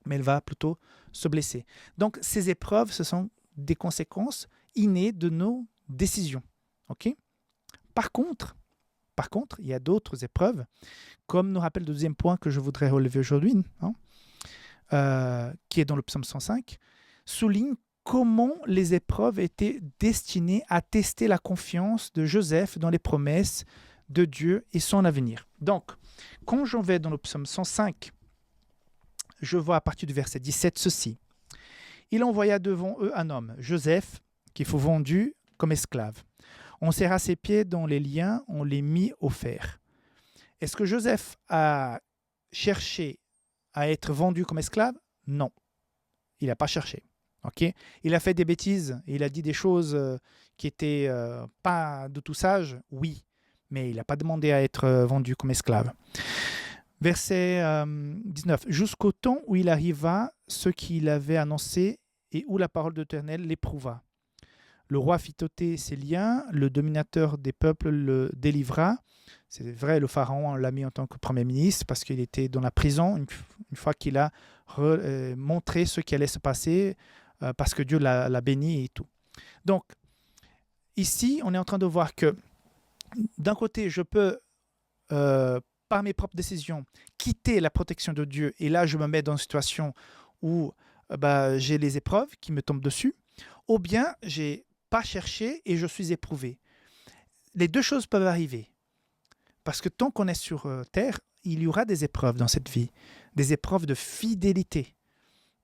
mais elle va plutôt se blesser. Donc, ces épreuves, ce sont des conséquences innées de nos décisions. Okay? Par contre, il y a d'autres épreuves, comme nous rappelle le deuxième point que je voudrais relever aujourd'hui, hein, qui est dans le psaume 105, souligne comment les épreuves étaient destinées à tester la confiance de Joseph dans les promesses de Dieu et son avenir. Donc, quand j'en vais dans le psaume 105, je vois à partir du verset 17 ceci. Il envoya devant eux un homme, Joseph, qui fut vendu comme esclave. On serra ses pieds dans les liens, on les mit au fer. Est-ce que Joseph a cherché à être vendu comme esclave? Non, il n'a pas cherché. Okay? Il a fait des bêtises, il a dit des choses qui n'étaient pas de tout sages, oui, mais il n'a pas demandé à être vendu comme esclave. Verset 19. Jusqu'au temps où il arriva ce qu'il avait annoncé et où la parole de l'Éternel l'éprouva. Le roi fit ôter ses liens, le dominateur des peuples le délivra. C'est vrai, le pharaon l'a mis en tant que premier ministre parce qu'il était dans la prison une fois qu'il a montré ce qui allait se passer parce que Dieu l'a béni et tout. Donc, ici, on est en train de voir que d'un côté, je peux, par mes propres décisions, quitter la protection de Dieu et là, je me mets dans une situation où j'ai les épreuves qui me tombent dessus, ou bien j'ai pas cherché et je suis éprouvé. Les deux choses peuvent arriver. Parce que tant qu'on est sur terre, il y aura des épreuves dans cette vie, des épreuves de fidélité,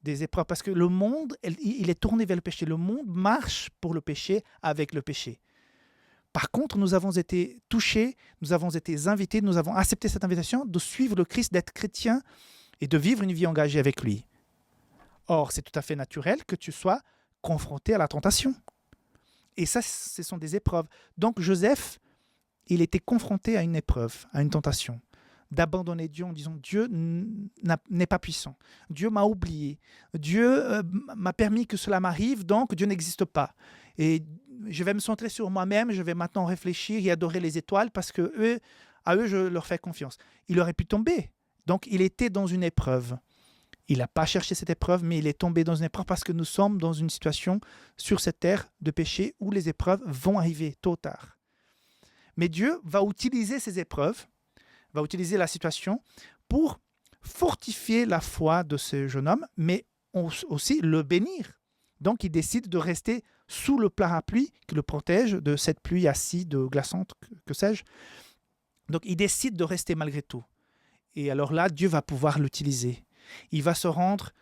des épreuves parce que le monde, il est tourné vers le péché. Le monde marche pour le péché avec le péché. Par contre, nous avons été touchés, nous avons été invités, nous avons accepté cette invitation de suivre le Christ, d'être chrétien et de vivre une vie engagée avec lui. Or, c'est tout à fait naturel que tu sois confronté à la tentation. Et ça, ce sont des épreuves. Donc, Joseph, il était confronté à une épreuve, à une tentation, d'abandonner Dieu en disant Dieu n'est pas puissant. Dieu m'a oublié. Dieu m'a permis que cela m'arrive, donc Dieu n'existe pas. Et je vais me centrer sur moi-même, je vais maintenant réfléchir et adorer les étoiles parce que à eux, je leur fais confiance. Il aurait pu tomber. Donc, il était dans une épreuve. Il n'a pas cherché cette épreuve, mais il est tombé dans une épreuve parce que nous sommes dans une situation sur cette terre de péché où les épreuves vont arriver tôt ou tard. Mais Dieu va utiliser ces épreuves, va utiliser la situation pour fortifier la foi de ce jeune homme, mais aussi le bénir. Donc, il décide de rester sous le parapluie qui le protège de cette pluie acide, glaçante, que sais-je. Donc, il décide de rester malgré tout. Et alors là, Dieu va pouvoir l'utiliser. Il va se rendre,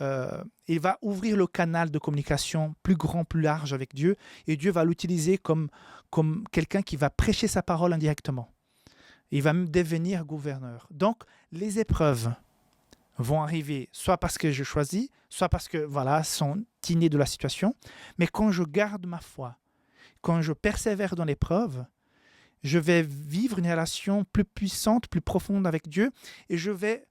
il va ouvrir le canal de communication plus grand, plus large avec Dieu, et Dieu va l'utiliser comme quelqu'un qui va prêcher sa parole indirectement. Il va même devenir gouverneur. Donc, les épreuves vont arriver soit parce que je choisis, soit parce que, sont innées de la situation. Mais quand je garde ma foi, quand je persévère dans l'épreuve, je vais vivre une relation plus puissante, plus profonde avec Dieu, et je vais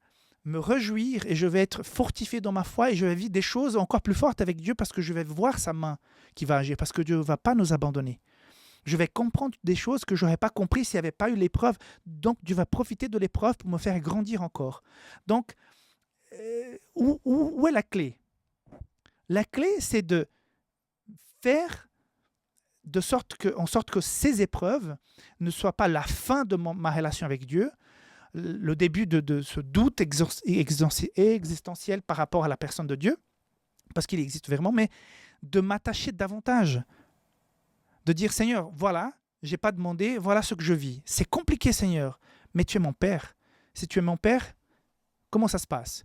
me réjouir, et je vais être fortifié dans ma foi, et je vais vivre des choses encore plus fortes avec Dieu parce que je vais voir sa main qui va agir, parce que Dieu ne va pas nous abandonner. Je vais comprendre des choses que je n'aurais pas compris s'il n'y avait pas eu l'épreuve. Donc, Dieu va profiter de l'épreuve pour me faire grandir encore. Donc, où est la clé? La clé, c'est de faire en sorte que ces épreuves ne soient pas la fin de ma relation avec Dieu, le début de ce doute existentiel par rapport à la personne de Dieu, parce qu'il existe vraiment, mais de m'attacher davantage. De dire, Seigneur, voilà, je n'ai pas demandé, voilà ce que je vis. C'est compliqué, Seigneur, mais tu es mon Père. Si tu es mon Père, comment ça se passe?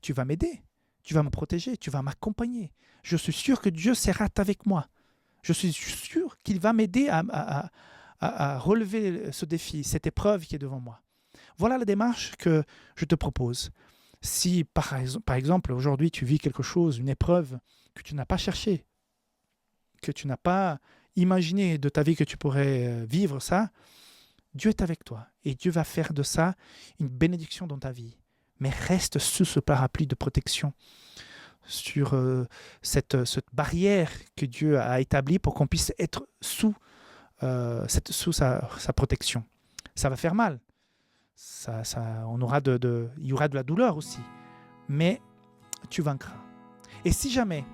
Tu vas m'aider, tu vas me protéger, tu vas m'accompagner. Je suis sûr que Dieu sera avec moi. Je suis sûr qu'il va m'aider à relever ce défi, cette épreuve qui est devant moi. Voilà la démarche que je te propose. Si, par exemple, aujourd'hui, tu vis quelque chose, une épreuve que tu n'as pas cherchée, que tu n'as pas imaginé de ta vie que tu pourrais vivre ça, Dieu est avec toi et Dieu va faire de ça une bénédiction dans ta vie. Mais reste sous ce parapluie de protection, sur cette barrière que Dieu a établie pour qu'on puisse être sous sa protection. Ça va faire mal. Il y aura de la douleur aussi. Mais tu vaincras. Et si jamais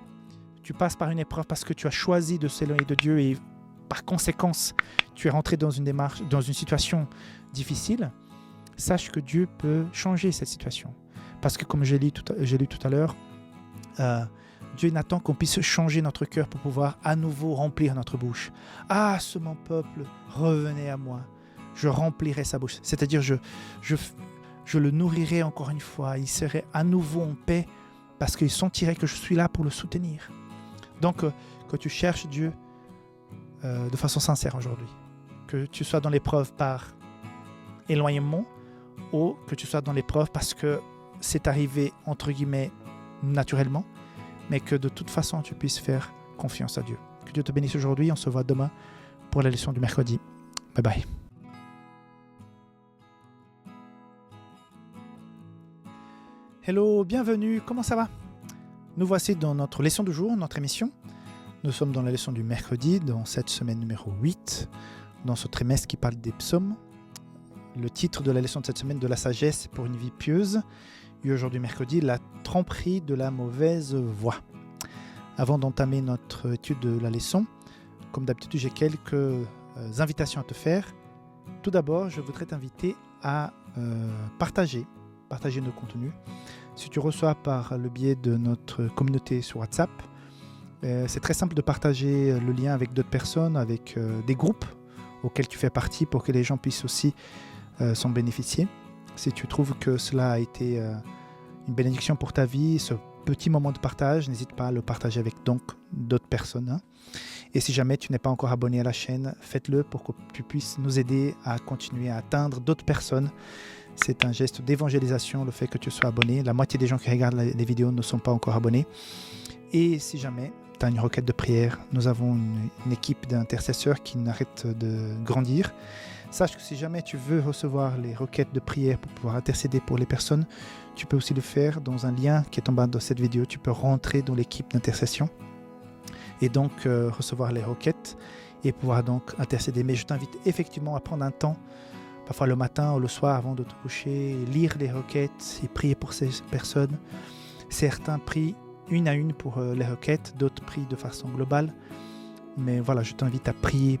tu passes par une épreuve parce que tu as choisi de s'éloigner de Dieu et par conséquence, tu es rentré dans une situation difficile, sache que Dieu peut changer cette situation. Parce que comme j'ai lu tout à l'heure, Dieu n'attend qu'on puisse changer notre cœur pour pouvoir à nouveau remplir notre bouche. Ah, ce mon peuple, revenez à moi. Je remplirai sa bouche. C'est-à-dire, je le nourrirai encore une fois. Il serait à nouveau en paix parce qu'il sentirait que je suis là pour le soutenir. Donc, que tu cherches Dieu de façon sincère aujourd'hui. Que tu sois dans l'épreuve par éloignement ou que tu sois dans l'épreuve parce que c'est arrivé, entre guillemets, naturellement, mais que de toute façon, tu puisses faire confiance à Dieu. Que Dieu te bénisse aujourd'hui. On se voit demain pour la leçon du mercredi. Bye bye. Hello, bienvenue, comment ça va? Nous voici dans notre leçon du jour, notre émission. Nous sommes dans la leçon du mercredi, dans cette semaine numéro 8, dans ce trimestre qui parle des psaumes. Le titre de la leçon de cette semaine, de la sagesse pour une vie pieuse. Et aujourd'hui, mercredi, la tromperie de la mauvaise voie. Avant d'entamer notre étude de la leçon, comme d'habitude, j'ai quelques invitations à te faire. Tout d'abord, je voudrais t'inviter à partager nos contenus. Si tu reçois par le biais de notre communauté sur WhatsApp, c'est très simple de partager le lien avec d'autres personnes, avec des groupes auxquels tu fais partie pour que les gens puissent aussi s'en bénéficier. Si tu trouves que cela a été une bénédiction pour ta vie, ce petit moment de partage, n'hésite pas à le partager avec donc d'autres personnes. Hein. Et si jamais tu n'es pas encore abonné à la chaîne, faites-le pour que tu puisses nous aider à continuer à atteindre d'autres personnes. C'est un geste d'évangélisation, le fait que tu sois abonné. La moitié des gens qui regardent les vidéos ne sont pas encore abonnés. Et si jamais tu as une requête de prière, nous avons une équipe d'intercesseurs qui n'arrête de grandir. Sache que si jamais tu veux recevoir les requêtes de prière pour pouvoir intercéder pour les personnes, tu peux aussi le faire dans un lien qui est en bas de cette vidéo. Tu peux rentrer dans l'équipe d'intercession et donc recevoir les requêtes et pouvoir donc intercéder. Mais je t'invite effectivement à prendre un temps, parfois le matin ou le soir avant de te coucher, lire les requêtes et prier pour ces personnes. Certains prient une à une pour les requêtes, d'autres prient de façon globale. Mais voilà, je t'invite à prier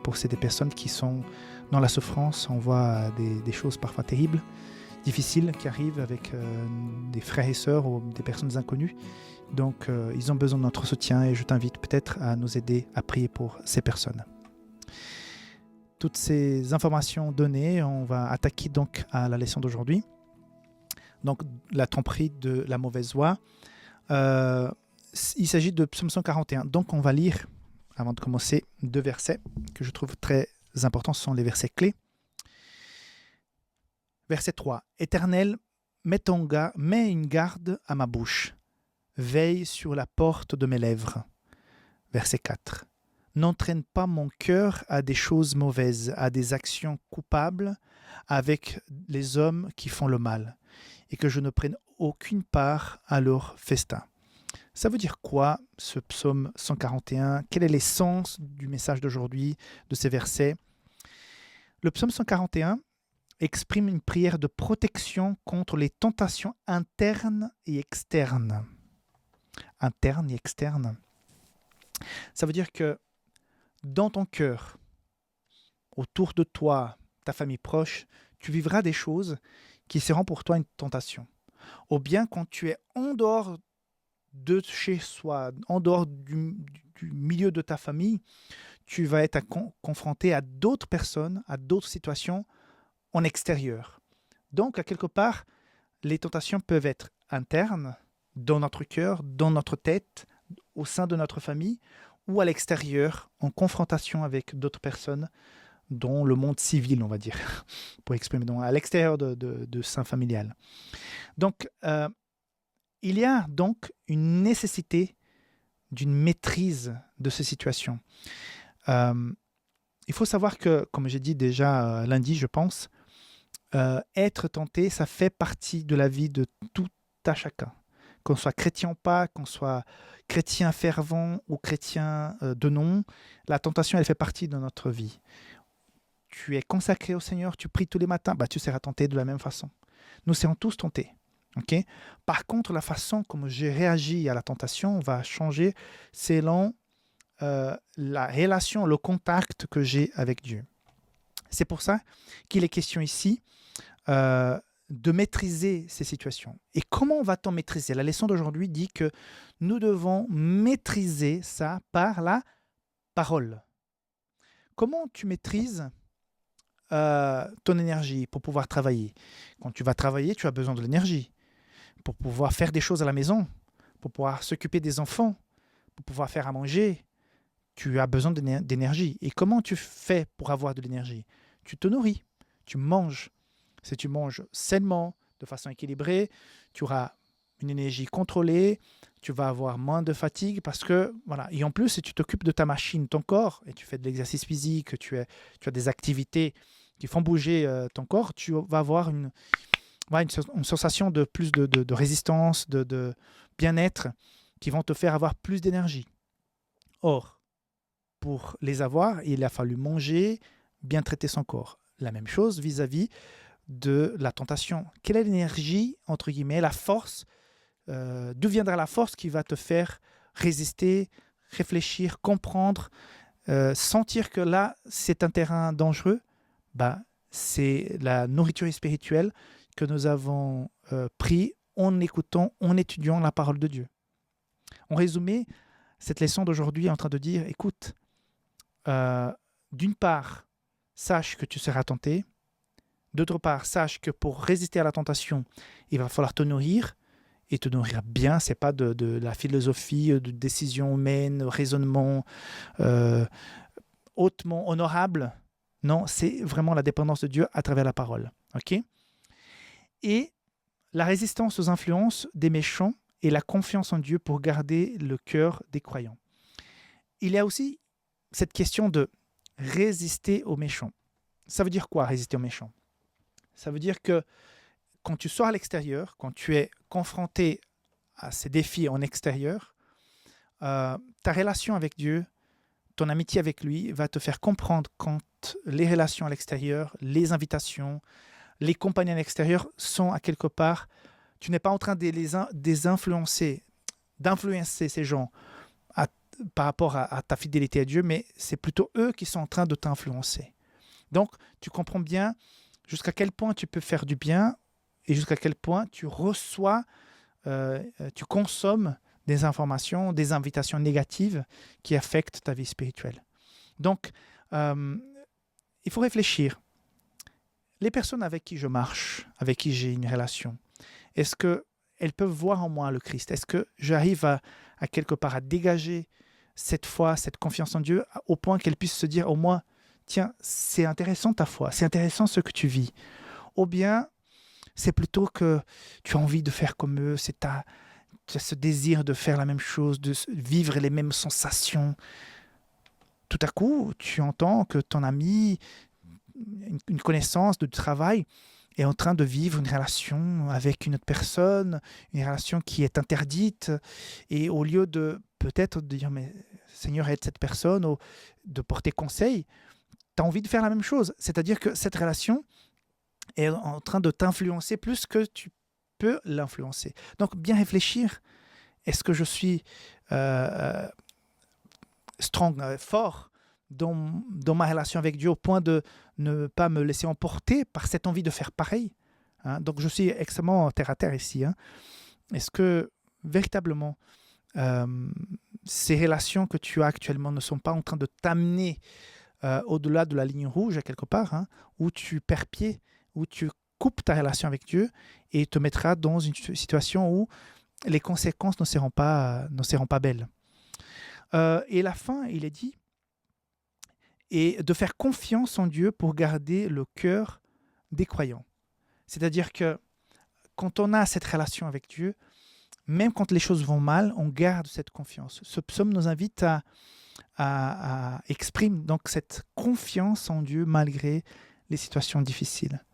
pour ces personnes qui sont dans la souffrance. On voit des choses parfois terribles, difficiles qui arrivent avec des frères et sœurs ou des personnes inconnues. Donc, ils ont besoin de notre soutien et je t'invite peut-être à nous aider à prier pour ces personnes. Toutes ces informations données, on va attaquer donc à la leçon d'aujourd'hui. Donc, la tromperie de la mauvaise voie. Il s'agit de Psaume 141. Donc, on va lire, avant de commencer, 2 versets que je trouve très importants. Ce sont les versets clés. Verset 3. Éternel, mets une garde à ma bouche. Veille sur la porte de mes lèvres. Verset 4. N'entraîne pas mon cœur à des choses mauvaises, à des actions coupables avec les hommes qui font le mal, et que je ne prenne aucune part à leur festin. Ça veut dire quoi, ce psaume 141? Quel est l'essence du message d'aujourd'hui, de ces versets? Le psaume 141 exprime une prière de protection contre les tentations internes et externes. Internes et externes. Ça veut dire que dans ton cœur, autour de toi, ta famille proche, tu vivras des choses qui seront pour toi une tentation. Ou bien quand tu es en dehors de chez soi, en dehors du milieu de ta famille, tu vas être confronté à d'autres personnes, à d'autres situations en extérieur. Donc, à quelque part, les tentations peuvent être internes, dans notre cœur, dans notre tête, au sein de notre famille, ou à l'extérieur, en confrontation avec d'autres personnes, dont le monde civil, on va dire, pour exprimer, donc à l'extérieur de sein familial. Donc, il y a donc une nécessité d'une maîtrise de ces situations. Il faut savoir que, comme j'ai dit déjà lundi, je pense, être tenté, ça fait partie de la vie de tout à chacun. Qu'on soit chrétien ou pas, qu'on soit chrétien fervent ou chrétien de nom, la tentation, elle fait partie de notre vie. Tu es consacré au Seigneur, tu pries tous les matins, tu seras tenté de la même façon. Nous serons tous tentés. Okay? Par contre, la façon comme j'ai réagi à la tentation va changer selon la relation, le contact que j'ai avec Dieu. C'est pour ça qu'il est question ici de maîtriser ces situations. Et comment va-t-on maîtriser? La leçon d'aujourd'hui dit que nous devons maîtriser ça par la parole. Comment tu maîtrises ton énergie pour pouvoir travailler? Quand tu vas travailler, tu as besoin de l'énergie pour pouvoir faire des choses à la maison, pour pouvoir s'occuper des enfants, pour pouvoir faire à manger. Tu as besoin d'énergie. Et comment tu fais pour avoir de l'énergie? Tu te nourris, tu manges. Si tu manges sainement, de façon équilibrée, tu auras une énergie contrôlée, tu vas avoir moins de fatigue parce que, voilà. Et en plus, si tu t'occupes de ta machine, ton corps, et tu fais de l'exercice physique, tu as des activités qui font bouger ton corps, tu vas avoir une sensation de plus de résistance, de bien-être qui vont te faire avoir plus d'énergie. Or, pour les avoir, il a fallu manger, bien traiter son corps. La même chose vis-à-vis de la tentation. Quelle est l'énergie, entre guillemets, la force, d'où viendra la force qui va te faire résister, réfléchir, comprendre, sentir que là, c'est un terrain dangereux? C'est la nourriture spirituelle que nous avons pris en écoutant, en étudiant la parole de Dieu. En résumé, cette leçon d'aujourd'hui est en train de dire, écoute, d'une part, sache que tu seras tenté. D'autre part, sache que pour résister à la tentation, il va falloir te nourrir, et te nourrir bien. Ce n'est pas de la philosophie, de décision humaine, raisonnement hautement honorable. Non, c'est vraiment la dépendance de Dieu à travers la parole. Okay? Et la résistance aux influences des méchants et la confiance en Dieu pour garder le cœur des croyants. Il y a aussi cette question de résister aux méchants. Ça veut dire quoi, résister aux méchants? Ça veut dire que quand tu sors à l'extérieur, quand tu es confronté à ces défis en extérieur, ta relation avec Dieu, ton amitié avec lui va te faire comprendre quand les relations à l'extérieur, les invitations, les compagnies à l'extérieur sont à quelque part, tu n'es pas en train de les influencer, d'influencer ces gens par rapport à ta fidélité à Dieu, mais c'est plutôt eux qui sont en train de t'influencer. Donc, tu comprends bien jusqu'à quel point tu peux faire du bien et jusqu'à quel point tu reçois, tu consommes des informations, des invitations négatives qui affectent ta vie spirituelle. Donc, il faut réfléchir. Les personnes avec qui je marche, avec qui j'ai une relation, est-ce qu'elles peuvent voir en moi le Christ? Est-ce que j'arrive à quelque part à dégager cette foi, cette confiance en Dieu, au point qu'elles puissent se dire au moins, tiens, c'est intéressant ta foi, c'est intéressant ce que tu vis. Ou bien, c'est plutôt que tu as envie de faire comme eux, tu as ce désir de faire la même chose, de vivre les mêmes sensations. Tout à coup, tu entends que ton ami, une connaissance de travail, est en train de vivre une relation avec une autre personne, une relation qui est interdite, et au lieu de peut-être de dire, mais Seigneur, aide cette personne, ou de porter conseil, tu as envie de faire la même chose. C'est-à-dire que cette relation est en train de t'influencer plus que tu peux l'influencer. Donc, bien réfléchir. Est-ce que je suis strong, fort dans ma relation avec Dieu au point de ne pas me laisser emporter par cette envie de faire pareil, hein? Donc, je suis extrêmement terre à terre ici, hein. Est-ce que véritablement ces relations que tu as actuellement ne sont pas en train de t'amener au-delà de la ligne rouge, à quelque part, hein, où tu perds pied, où tu coupes ta relation avec Dieu et te mettras dans une situation où les conséquences ne seront pas belles. Et la fin, il est dit, et de faire confiance en Dieu pour garder le cœur des croyants. C'est-à-dire que quand on a cette relation avec Dieu, même quand les choses vont mal, on garde cette confiance. Ce psaume nous invite à exprimer donc cette confiance en Dieu malgré les situations difficiles.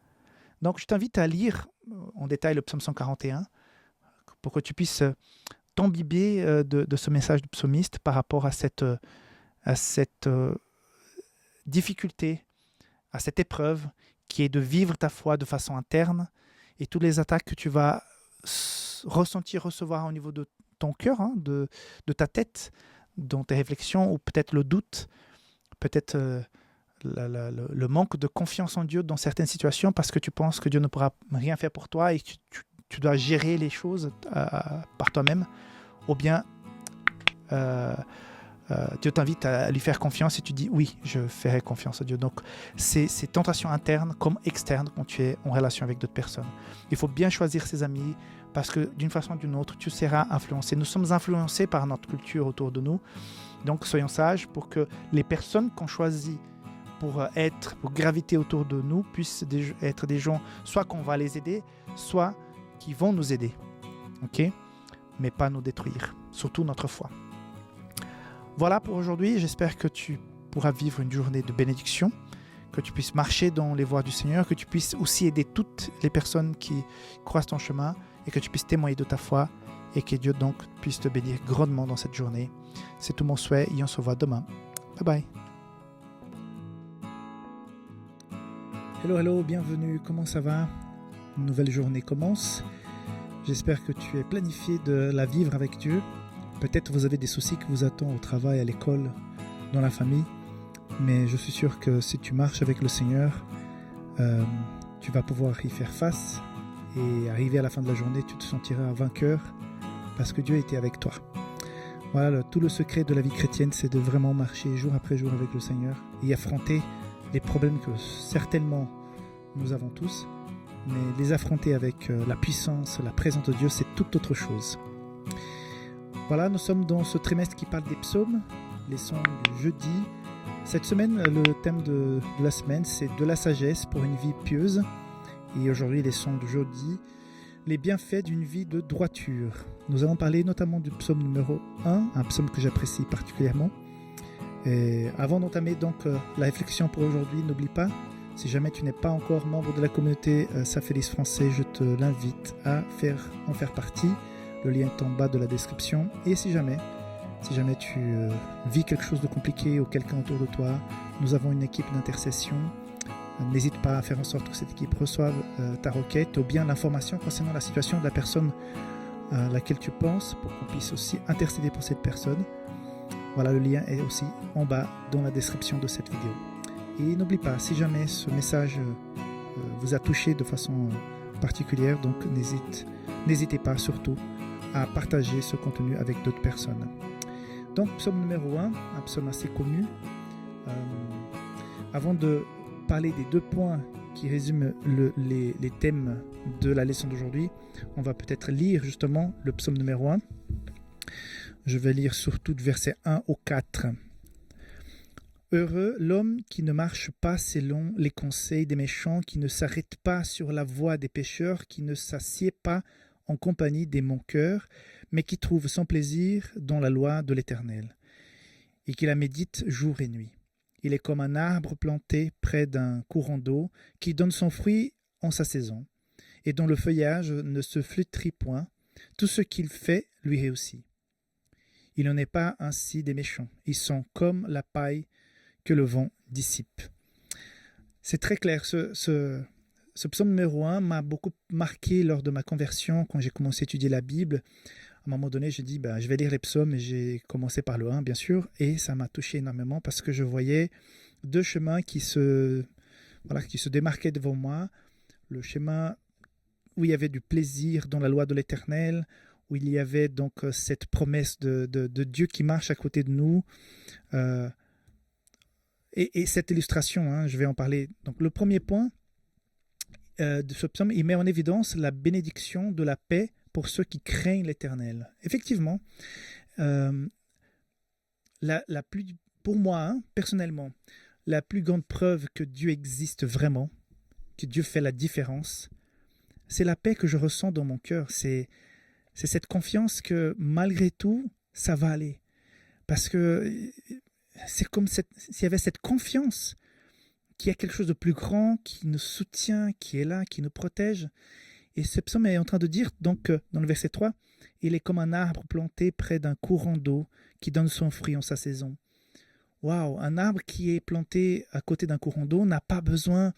Donc je t'invite à lire en détail le psaume 141 pour que tu puisses t'imbiber de ce message du psaumiste par rapport à cette difficulté, à cette épreuve qui est de vivre ta foi de façon interne et toutes les attaques que tu vas recevoir au niveau de ton cœur, hein, de ta tête, dans tes réflexions, ou peut-être le doute, peut-être le manque de confiance en Dieu dans certaines situations parce que tu penses que Dieu ne pourra rien faire pour toi et que tu dois gérer les choses par toi-même, ou bien Dieu t'invite à lui faire confiance et tu dis oui, je ferai confiance à Dieu. Donc c'est tentation interne comme externe quand tu es en relation avec d'autres personnes. Il faut bien choisir ses amis parce que d'une façon ou d'une autre, tu seras influencé. Nous sommes influencés par notre culture autour de nous. Donc soyons sages pour que les personnes qu'on choisit pour graviter autour de nous puissent être des gens soit qu'on va les aider, soit qui vont nous aider. Ok ? Mais pas nous détruire, surtout notre foi. Voilà pour aujourd'hui, j'espère que tu pourras vivre une journée de bénédiction, que tu puisses marcher dans les voies du Seigneur, que tu puisses aussi aider toutes les personnes qui croisent ton chemin et que tu puisses témoigner de ta foi et que Dieu donc puisse te bénir grandement dans cette journée. C'est tout mon souhait et on se voit demain. Bye bye. Hello, bienvenue, comment ça va ? Une nouvelle journée commence. J'espère que tu es planifié de la vivre avec Dieu. Peut-être vous avez des soucis qui vous attendent au travail, à l'école, dans la famille. Mais je suis sûr que si tu marches avec le Seigneur, tu vas pouvoir y faire face. Et arrivé à la fin de la journée, tu te sentiras vainqueur parce que Dieu était avec toi. Voilà, tout le secret de la vie chrétienne, c'est de vraiment marcher jour après jour avec le Seigneur et affronter les problèmes que certainement nous avons tous. Mais les affronter avec la puissance, la présence de Dieu, c'est toute autre chose. Voilà, nous sommes dans ce trimestre qui parle des psaumes, les sons du jeudi. Cette semaine, le thème de la semaine, c'est de la sagesse pour une vie pieuse. Et aujourd'hui, les sons du jeudi, les bienfaits d'une vie de droiture. Nous allons parler notamment du psaume numéro 1, un psaume que j'apprécie particulièrement. Et avant d'entamer donc la réflexion pour aujourd'hui, n'oublie pas, si jamais tu n'es pas encore membre de la communauté Saint-Félix français, je te l'invite à en faire partie. Le lien est en bas de la description. Et si jamais tu vis quelque chose de compliqué ou quelqu'un autour de toi, nous avons une équipe d'intercession. N'hésite pas à faire en sorte que cette équipe reçoive ta requête ou bien l'information concernant la situation de la personne à laquelle tu penses pour qu'on puisse aussi intercéder pour cette personne. Voilà, le lien est aussi en bas dans la description de cette vidéo. Et n'oublie pas, si jamais ce message vous a touché de façon particulière, donc n'hésitez pas surtout à partager ce contenu avec d'autres personnes. Donc, psaume numéro 1, un psaume assez connu. Avant de parler des 2 points qui résument les thèmes de la leçon d'aujourd'hui, on va peut-être lire justement le psaume numéro 1. Je vais lire surtout de versets 1 au 4. Heureux l'homme qui ne marche pas selon les conseils des méchants, qui ne s'arrête pas sur la voie des pécheurs, qui ne s'assied pas en compagnie des moqueurs, mais qui trouve son plaisir dans la loi de l'Éternel, et qui la médite jour et nuit. Il est comme un arbre planté près d'un courant d'eau, qui donne son fruit en sa saison, et dont le feuillage ne se flétrit point. Tout ce qu'il fait lui réussit. Il n'en est pas ainsi des méchants. Ils sont comme la paille que le vent dissipe. C'est très clair. Ce psaume numéro 1 m'a beaucoup marqué lors de ma conversion, quand j'ai commencé à étudier la Bible. À un moment donné, j'ai dit, je vais lire les psaumes, et j'ai commencé par le 1, bien sûr, et ça m'a touché énormément parce que je voyais 2 chemins qui se démarquaient devant moi. Le chemin où il y avait du plaisir dans la loi de l'Éternel, où il y avait donc cette promesse de Dieu qui marche à côté de nous. Et cette illustration, je vais en parler. Donc le premier point de ce psaume, il met en évidence la bénédiction de la paix pour ceux qui craignent l'Éternel. Effectivement, pour moi, personnellement, la plus grande preuve que Dieu existe vraiment, que Dieu fait la différence, c'est la paix que je ressens dans mon cœur. C'est cette confiance que malgré tout, ça va aller. Parce que c'est comme s'il y avait cette confiance qu'il y a quelque chose de plus grand qui nous soutient, qui est là, qui nous protège. Et ce psaume est en train de dire, donc, dans le verset 3, « Il est comme un arbre planté près d'un courant d'eau qui donne son fruit en sa saison. » Waouh, un arbre qui est planté à côté d'un courant d'eau n'a pas besoin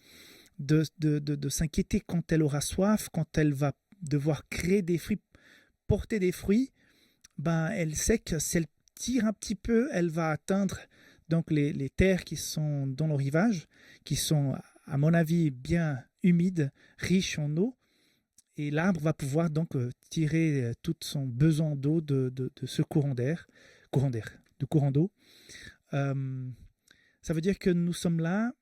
de s'inquiéter quand elle aura soif, quand elle va devoir créer des fruits, porter des fruits. Elle sait que si elle tire un petit peu, elle va atteindre Donc les terres qui sont dans le rivage, qui sont à mon avis bien humides, riches en eau, et l'arbre va pouvoir donc tirer tout son besoin d'eau de ce courant d'eau. Ça veut dire que nous sommes là.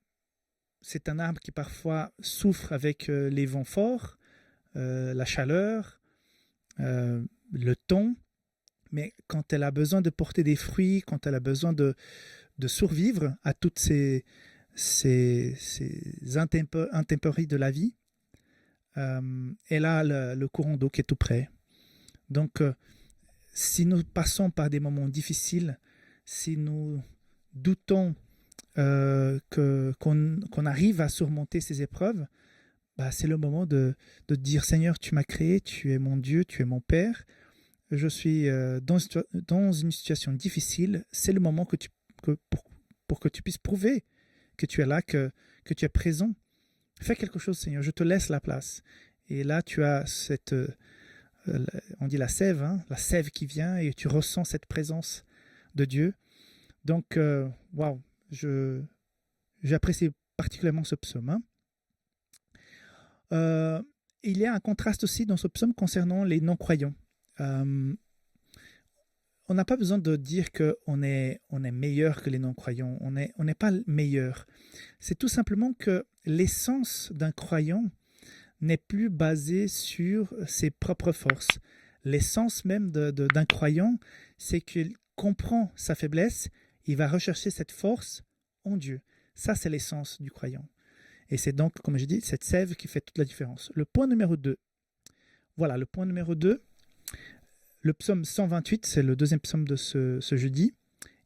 C'est un arbre qui parfois souffre avec les vents forts, la chaleur, le temps. Mais quand elle a besoin de porter des fruits, quand elle a besoin de survivre à toutes ces intempéries de la vie, elle a le courant d'eau qui est tout près. Donc, si nous passons par des moments difficiles, si nous doutons qu'on arrive à surmonter ces épreuves, c'est le moment de dire Seigneur, tu m'as créé, tu es mon Dieu, tu es mon Père. Je suis dans une situation difficile. C'est le moment pour que tu puisses prouver que tu es là, que tu es présent. Fais quelque chose, Seigneur, je te laisse la place. Et là, tu as cette, on dit la sève, la sève qui vient et tu ressens cette présence de Dieu. Donc, waouh, j'apprécie particulièrement ce psaume. Il y a un contraste aussi dans ce psaume concernant les non-croyants. On n'a pas besoin de dire qu'on est meilleur que les non-croyants. On n'est pas meilleur. C'est tout simplement que l'essence d'un croyant n'est plus basée sur ses propres forces. L'essence même d'un croyant, c'est qu'il comprend sa faiblesse, il va rechercher cette force en Dieu. Ça, c'est l'essence du croyant. Et c'est donc, comme je dis, cette sève qui fait toute la différence. Le point numéro 2. Voilà, le point numéro 2. Le psaume 128, c'est le deuxième psaume de ce jeudi,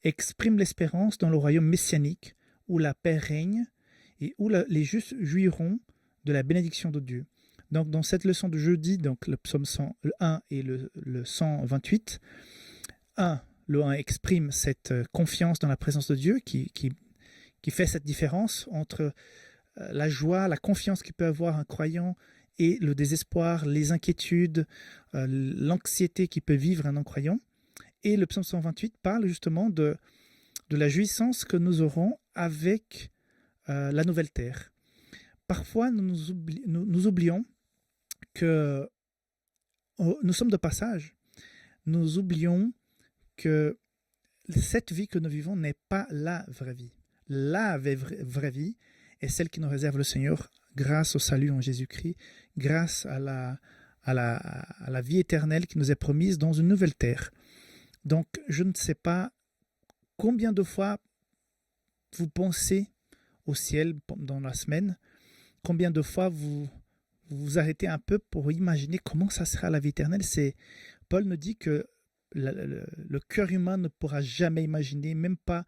exprime l'espérance dans le royaume messianique où la paix règne et où les justes jouiront de la bénédiction de Dieu. Donc, dans cette leçon de jeudi, donc le psaume 1 et le 128, le 1 exprime cette confiance dans la présence de Dieu qui fait cette différence entre la joie, la confiance qu'il peut avoir un croyant et le désespoir, les inquiétudes, l'anxiété qui peut vivre un non-croyant. Et le psaume 128 parle justement de la jouissance que nous aurons avec la nouvelle terre. Parfois, nous oublions que nous sommes de passage. Nous oublions que cette vie que nous vivons n'est pas la vraie vie. La vraie vie est celle qui nous réserve le Seigneur grâce au salut en Jésus-Christ, grâce à la vie éternelle qui nous est promise dans une nouvelle terre. Donc, je ne sais pas combien de fois vous pensez au ciel dans la semaine, combien de fois vous vous arrêtez un peu pour imaginer comment ça sera la vie éternelle. Paul nous dit que le cœur humain ne pourra jamais imaginer, même pas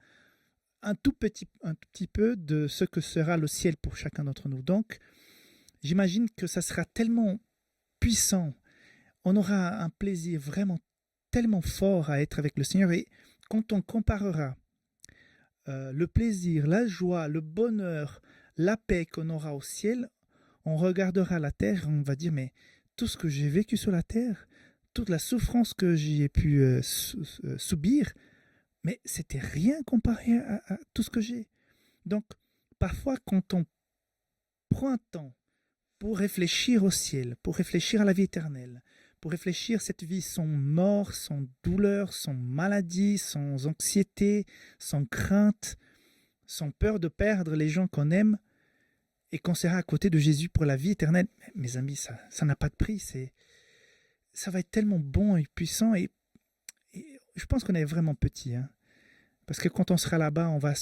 un tout petit peu de ce que sera le ciel pour chacun d'entre nous. Donc, j'imagine que ça sera tellement puissant. On aura un plaisir vraiment tellement fort à être avec le Seigneur. Et quand on comparera le plaisir, la joie, le bonheur, la paix qu'on aura au ciel, on regardera la terre et on va dire, mais tout ce que j'ai vécu sur la terre, toute la souffrance que j'y ai pu subir, mais c'était rien comparé à tout ce que j'ai. Donc, parfois, quand on prend un temps pour réfléchir au ciel, pour réfléchir à la vie éternelle, pour réfléchir à cette vie sans mort, sans douleur, sans maladie, sans anxiété, sans crainte, sans peur de perdre les gens qu'on aime, et qu'on sera à côté de Jésus pour la vie éternelle, mes amis, ça n'a pas de prix. Ça va être tellement bon et puissant, et je pense qu'on est vraiment petit, parce que quand on sera là-bas, on va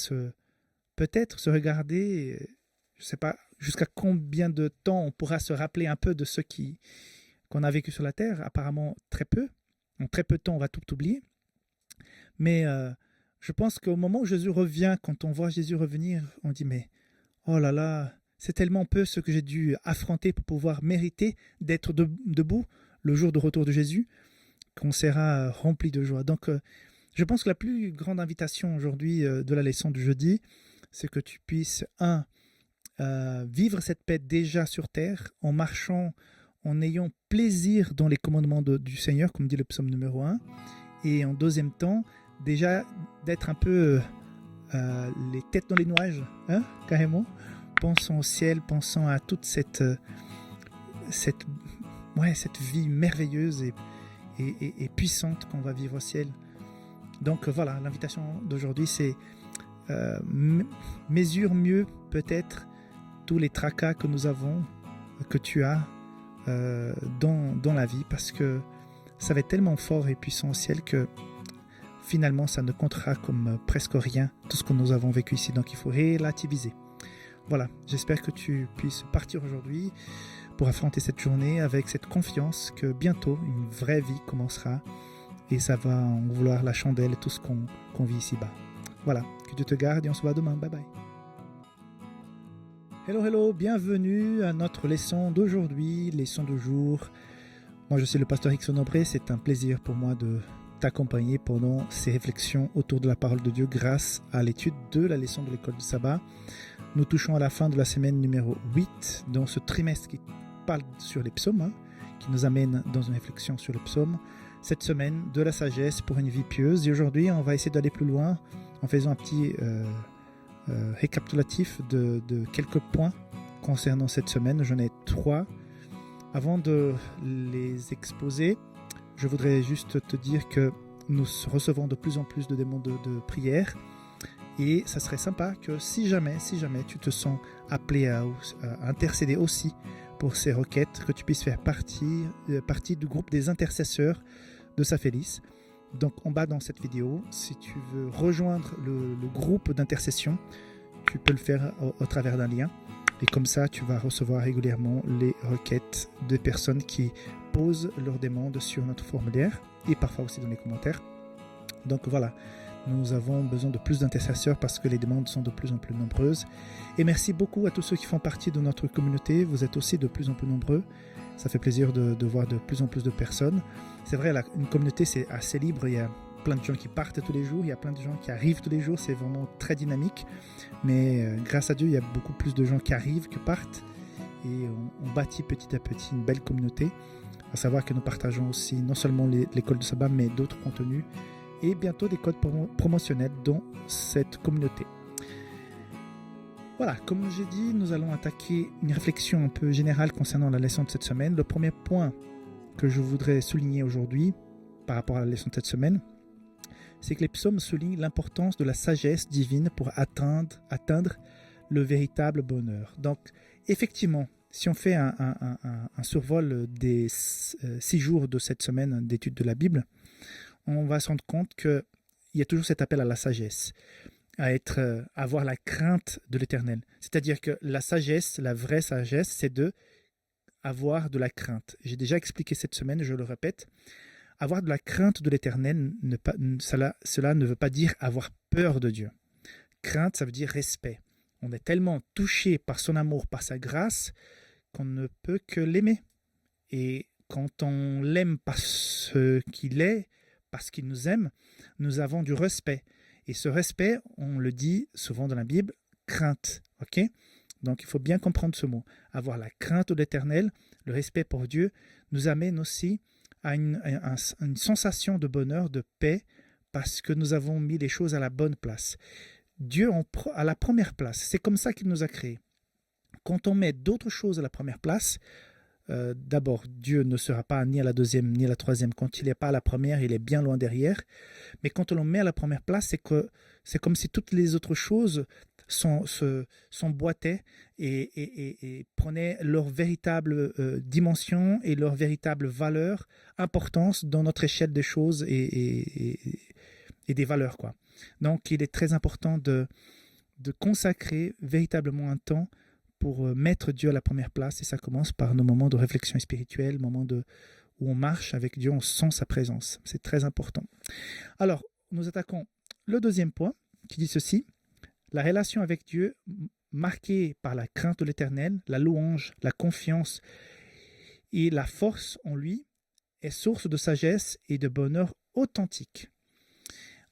peut-être se regarder, je ne sais pas jusqu'à combien de temps on pourra se rappeler un peu de ce qu'on a vécu sur la terre. Apparemment très peu. En très peu de temps, on va tout oublier. Mais je pense qu'au moment où Jésus revient, quand on voit Jésus revenir, on dit mais oh là là, c'est tellement peu ce que j'ai dû affronter pour pouvoir mériter d'être debout le jour de retour de Jésus, qu'on sera rempli de joie. Donc, je pense que la plus grande invitation aujourd'hui de la leçon du jeudi, c'est que tu puisses, vivre cette paix déjà sur terre, en marchant, en ayant plaisir dans les commandements du Seigneur, comme dit le psaume numéro 1, et en deuxième temps, déjà d'être un peu les têtes dans les nuages, hein, carrément. Pensons au ciel, pensons à toute cette vie merveilleuse et puissante qu'on va vivre au ciel. Donc voilà, l'invitation d'aujourd'hui, c'est mesure mieux peut-être tous les tracas que nous avons, que tu as dans la vie, parce que ça va être tellement fort et puissant au ciel que finalement ça ne comptera comme presque rien tout ce que nous avons vécu ici. Donc il faut relativiser. Voilà, j'espère que tu puisses partir aujourd'hui pour affronter cette journée avec cette confiance que bientôt une vraie vie commencera et ça va en vouloir la chandelle et tout ce qu'on vit ici-bas. Voilà, que Dieu te garde et on se voit demain. Bye bye. Hello, bienvenue à notre leçon d'aujourd'hui, leçon du jour. Moi je suis le pasteur Rickson Aubrey, c'est un plaisir pour moi de t'accompagner pendant ces réflexions autour de la parole de Dieu grâce à l'étude de la leçon de l'école du sabbat. Nous touchons à la fin de la semaine numéro 8 dans ce trimestre qui parle sur les psaumes, qui nous amène dans une réflexion sur le psaume. Cette semaine, de la sagesse pour une vie pieuse. Et aujourd'hui, on va essayer d'aller plus loin en faisant un petit récapitulatif de quelques points concernant cette semaine. J'en ai 3. Avant de les exposer, je voudrais juste te dire que nous recevons de plus en plus de demandes de prière. Et ça serait sympa que si jamais tu te sens appelé à intercéder aussi pour ces requêtes, que tu puisses faire partie du groupe des intercesseurs de Saint-Félix. Donc en bas dans cette vidéo, si tu veux rejoindre le groupe d'intercession, tu peux le faire au travers d'un lien. Et comme ça, tu vas recevoir régulièrement les requêtes des personnes qui posent leurs demandes sur notre formulaire et parfois aussi dans les commentaires. Donc voilà, nous avons besoin de plus d'intercesseurs parce que les demandes sont de plus en plus nombreuses. Et merci beaucoup à tous ceux qui font partie de notre communauté. Vous êtes aussi de plus en plus nombreux. Ça fait plaisir de voir de plus en plus de personnes. C'est vrai, une communauté, c'est assez libre. Il y a plein de gens qui partent tous les jours. Il y a plein de gens qui arrivent tous les jours. C'est vraiment très dynamique. Mais grâce à Dieu, il y a beaucoup plus de gens qui arrivent que partent. Et on bâtit petit à petit une belle communauté. À savoir que nous partageons aussi non seulement l'école de sabbat, mais d'autres contenus. Et bientôt des codes promotionnels dans cette communauté. Voilà, comme j'ai dit, nous allons attaquer une réflexion un peu générale concernant la leçon de cette semaine. Le premier point que je voudrais souligner aujourd'hui par rapport à la leçon de cette semaine, c'est que les psaumes soulignent l'importance de la sagesse divine pour atteindre le véritable bonheur. Donc, effectivement, si on fait un survol des 6 jours de cette semaine d'étude de la Bible, on va se rendre compte qu'il y a toujours cet appel à la sagesse, à avoir la crainte de l'Éternel. C'est-à-dire que la sagesse, la vraie sagesse, c'est avoir de la crainte. J'ai déjà expliqué cette semaine, je le répète. Avoir de la crainte de l'Éternel, cela ne veut pas dire avoir peur de Dieu. Crainte, ça veut dire respect. On est tellement touché par son amour, par sa grâce, qu'on ne peut que l'aimer. Et quand on l'aime parce qu'il est, parce qu'il nous aime, nous avons du respect. Et ce respect, on le dit souvent dans la Bible, crainte. Ok ? Donc il faut bien comprendre ce mot. Avoir la crainte de l'Éternel, le respect pour Dieu, nous amène aussi à une sensation de bonheur, de paix, parce que nous avons mis les choses à la bonne place. Dieu à la première place. C'est comme ça qu'il nous a créés. Quand on met d'autres choses à la première place, d'abord, Dieu ne sera pas ni à la deuxième ni à la troisième. Quand il n'est pas à la première, il est bien loin derrière. Mais quand on le met à la première place, c'est comme si toutes les autres choses s'emboîtaient et prenaient leur véritable dimension et leur véritable valeur, importance dans notre échelle des choses et des valeurs, quoi. Donc, il est très important de consacrer véritablement un temps pour mettre Dieu à la première place, et ça commence par nos moments de réflexion spirituelle, moments où on marche avec Dieu, on sent sa présence. C'est très important. Alors, nous attaquons le deuxième point qui dit ceci: la relation avec Dieu marquée par la crainte de l'Éternel, la louange, la confiance et la force en lui est source de sagesse et de bonheur authentique.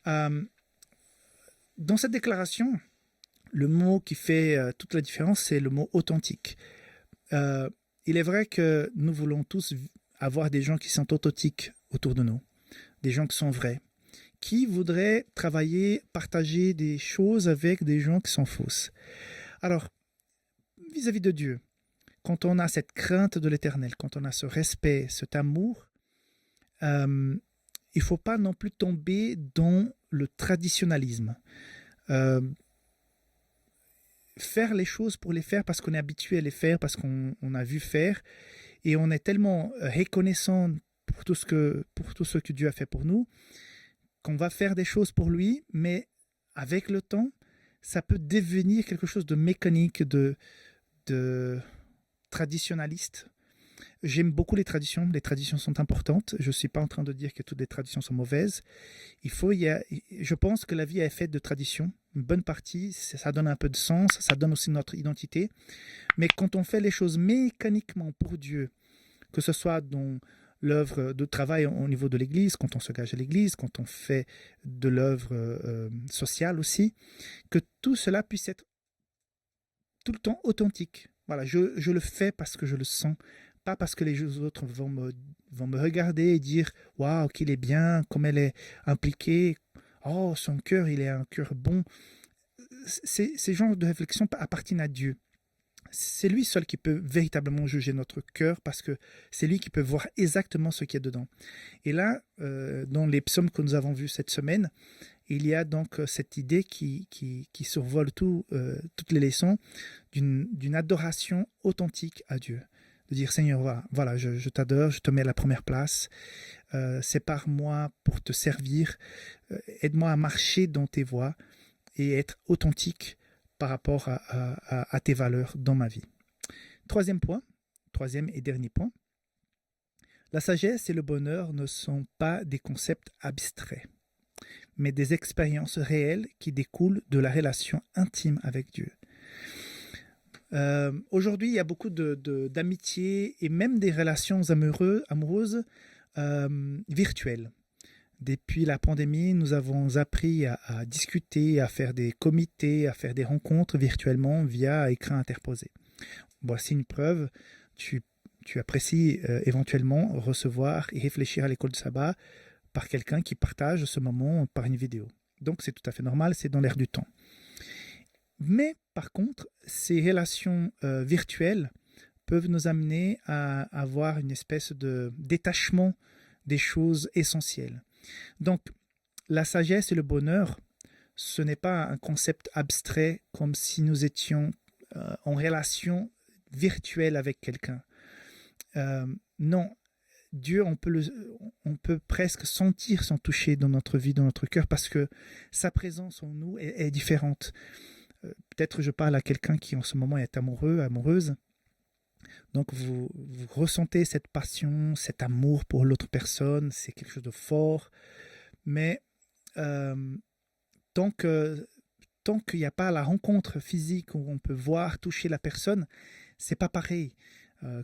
Dans cette déclaration, le mot qui fait toute la différence, c'est le mot authentique. Il est vrai que nous voulons tous avoir des gens qui sont authentiques autour de nous, des gens qui sont vrais, qui voudrait travailler, partager des choses avec des gens qui sont fausses. Alors, vis-à-vis de Dieu, quand on a cette crainte de l'Éternel, quand on a ce respect, cet amour, il ne faut pas non plus tomber dans le traditionnalisme. Faire les choses pour les faire parce qu'on est habitué à les faire, parce qu'on a vu faire, et on est tellement reconnaissant pour tout ce que Dieu a fait pour nous, qu'on va faire des choses pour lui, mais avec le temps, ça peut devenir quelque chose de mécanique, de traditionnaliste. J'aime beaucoup les traditions sont importantes. Je ne suis pas en train de dire que toutes les traditions sont mauvaises. Je pense que la vie est faite de traditions. Une bonne partie, ça donne un peu de sens, ça donne aussi notre identité. Mais quand on fait les choses mécaniquement pour Dieu, que ce soit dans l'œuvre de travail au niveau de l'Église, quand on s'engage à l'Église, quand on fait de l'œuvre sociale aussi, que tout cela puisse être tout le temps authentique. Voilà, je le fais parce que je le sens, pas parce que les autres vont me regarder et dire « Waouh, qu'il est bien, comme elle est impliquée, oh, son cœur, il est un cœur bon. » Ces genres de réflexions appartiennent à Dieu. C'est lui seul qui peut véritablement juger notre cœur parce que c'est lui qui peut voir exactement ce qu'il y a dedans. Et là, dans les psaumes que nous avons vus cette semaine, il y a donc cette idée qui survole toutes les leçons d'une adoration authentique à Dieu. De dire Seigneur, voilà, je t'adore, je te mets à la première place, sépare-moi pour te servir, aide-moi à marcher dans tes voies et être authentique par rapport à tes valeurs dans ma vie. Troisième et dernier point, la sagesse et le bonheur ne sont pas des concepts abstraits, mais des expériences réelles qui découlent de la relation intime avec Dieu. Aujourd'hui, il y a beaucoup d'amitié et même des relations amoureuses virtuelles. Depuis la pandémie, nous avons appris à discuter, à faire des comités, à faire des rencontres virtuellement via écran interposé. Voici une preuve. Tu apprécies éventuellement recevoir et réfléchir à l'école de sabbat par quelqu'un qui partage ce moment par une vidéo. Donc c'est tout à fait normal, c'est dans l'air du temps. Mais par contre, ces relations virtuelles peuvent nous amener à avoir une espèce de détachement des choses essentielles. Donc, la sagesse et le bonheur, ce n'est pas un concept abstrait comme si nous étions en relation virtuelle avec quelqu'un. Non, Dieu, on peut presque sentir son toucher dans notre vie, dans notre cœur, parce que sa présence en nous est différente. Peut-être je parle à quelqu'un qui en ce moment est amoureux, amoureuse. Donc vous ressentez cette passion, cet amour pour l'autre personne, c'est quelque chose de fort. Mais tant qu'il n'y a pas la rencontre physique où on peut voir, toucher la personne, c'est pas pareil.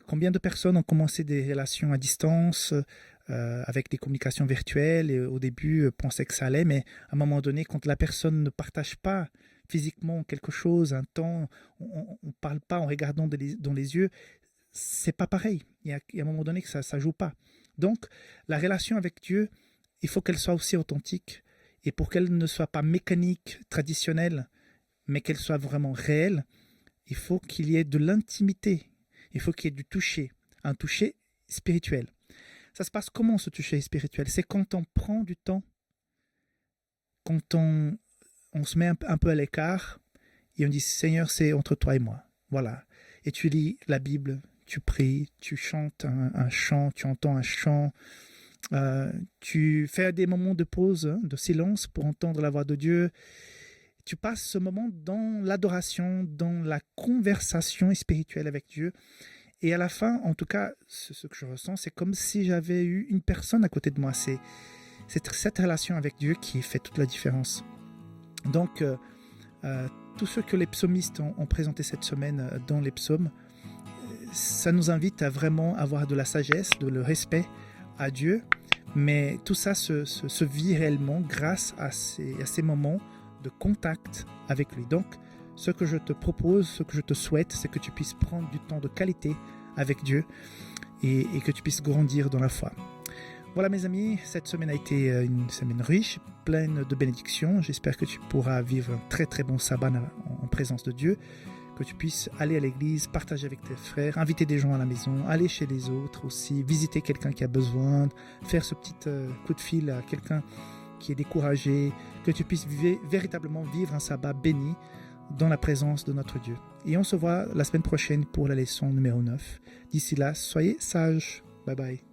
Combien de personnes ont commencé des relations à distance avec des communications virtuelles et au début pensaient que ça allait, mais à un moment donné, quand la personne ne partage pas physiquement quelque chose, un temps, on ne parle pas en regardant dans les yeux, c'est pas pareil. Il y a un moment donné que ça ne joue pas. Donc, la relation avec Dieu, il faut qu'elle soit aussi authentique. Et pour qu'elle ne soit pas mécanique, traditionnelle, mais qu'elle soit vraiment réelle, il faut qu'il y ait de l'intimité. Il faut qu'il y ait du toucher, un toucher spirituel. Ça se passe comment ce toucher spirituel? C'est quand on prend du temps, quand on se met un peu à l'écart et on dit Seigneur, c'est entre toi et moi. Voilà. Et tu lis la Bible, tu pries, tu chantes un chant, tu entends un chant, tu fais des moments de pause, de silence pour entendre la voix de Dieu. Tu passes ce moment dans l'adoration, dans la conversation spirituelle avec Dieu. Et à la fin, en tout cas, ce que je ressens, c'est comme si j'avais eu une personne à côté de moi. C'est cette relation avec Dieu qui fait toute la différence. Donc, tout ce que les psalmistes ont présenté cette semaine dans les psaumes, ça nous invite à vraiment avoir de la sagesse, de le respect à Dieu. Mais tout ça se vit réellement grâce à ces moments de contact avec lui. Donc, ce que je te propose, ce que je te souhaite, c'est que tu puisses prendre du temps de qualité avec Dieu et que tu puisses grandir dans la foi. Voilà mes amis, cette semaine a été une semaine riche, pleine de bénédictions. J'espère que tu pourras vivre un très très bon sabbat en présence de Dieu, que tu puisses aller à l'église, partager avec tes frères, inviter des gens à la maison, aller chez les autres aussi, visiter quelqu'un qui a besoin, faire ce petit coup de fil à quelqu'un qui est découragé, que tu puisses véritablement vivre un sabbat béni dans la présence de notre Dieu. Et on se voit la semaine prochaine pour la leçon numéro 9. D'ici là, soyez sages. Bye bye.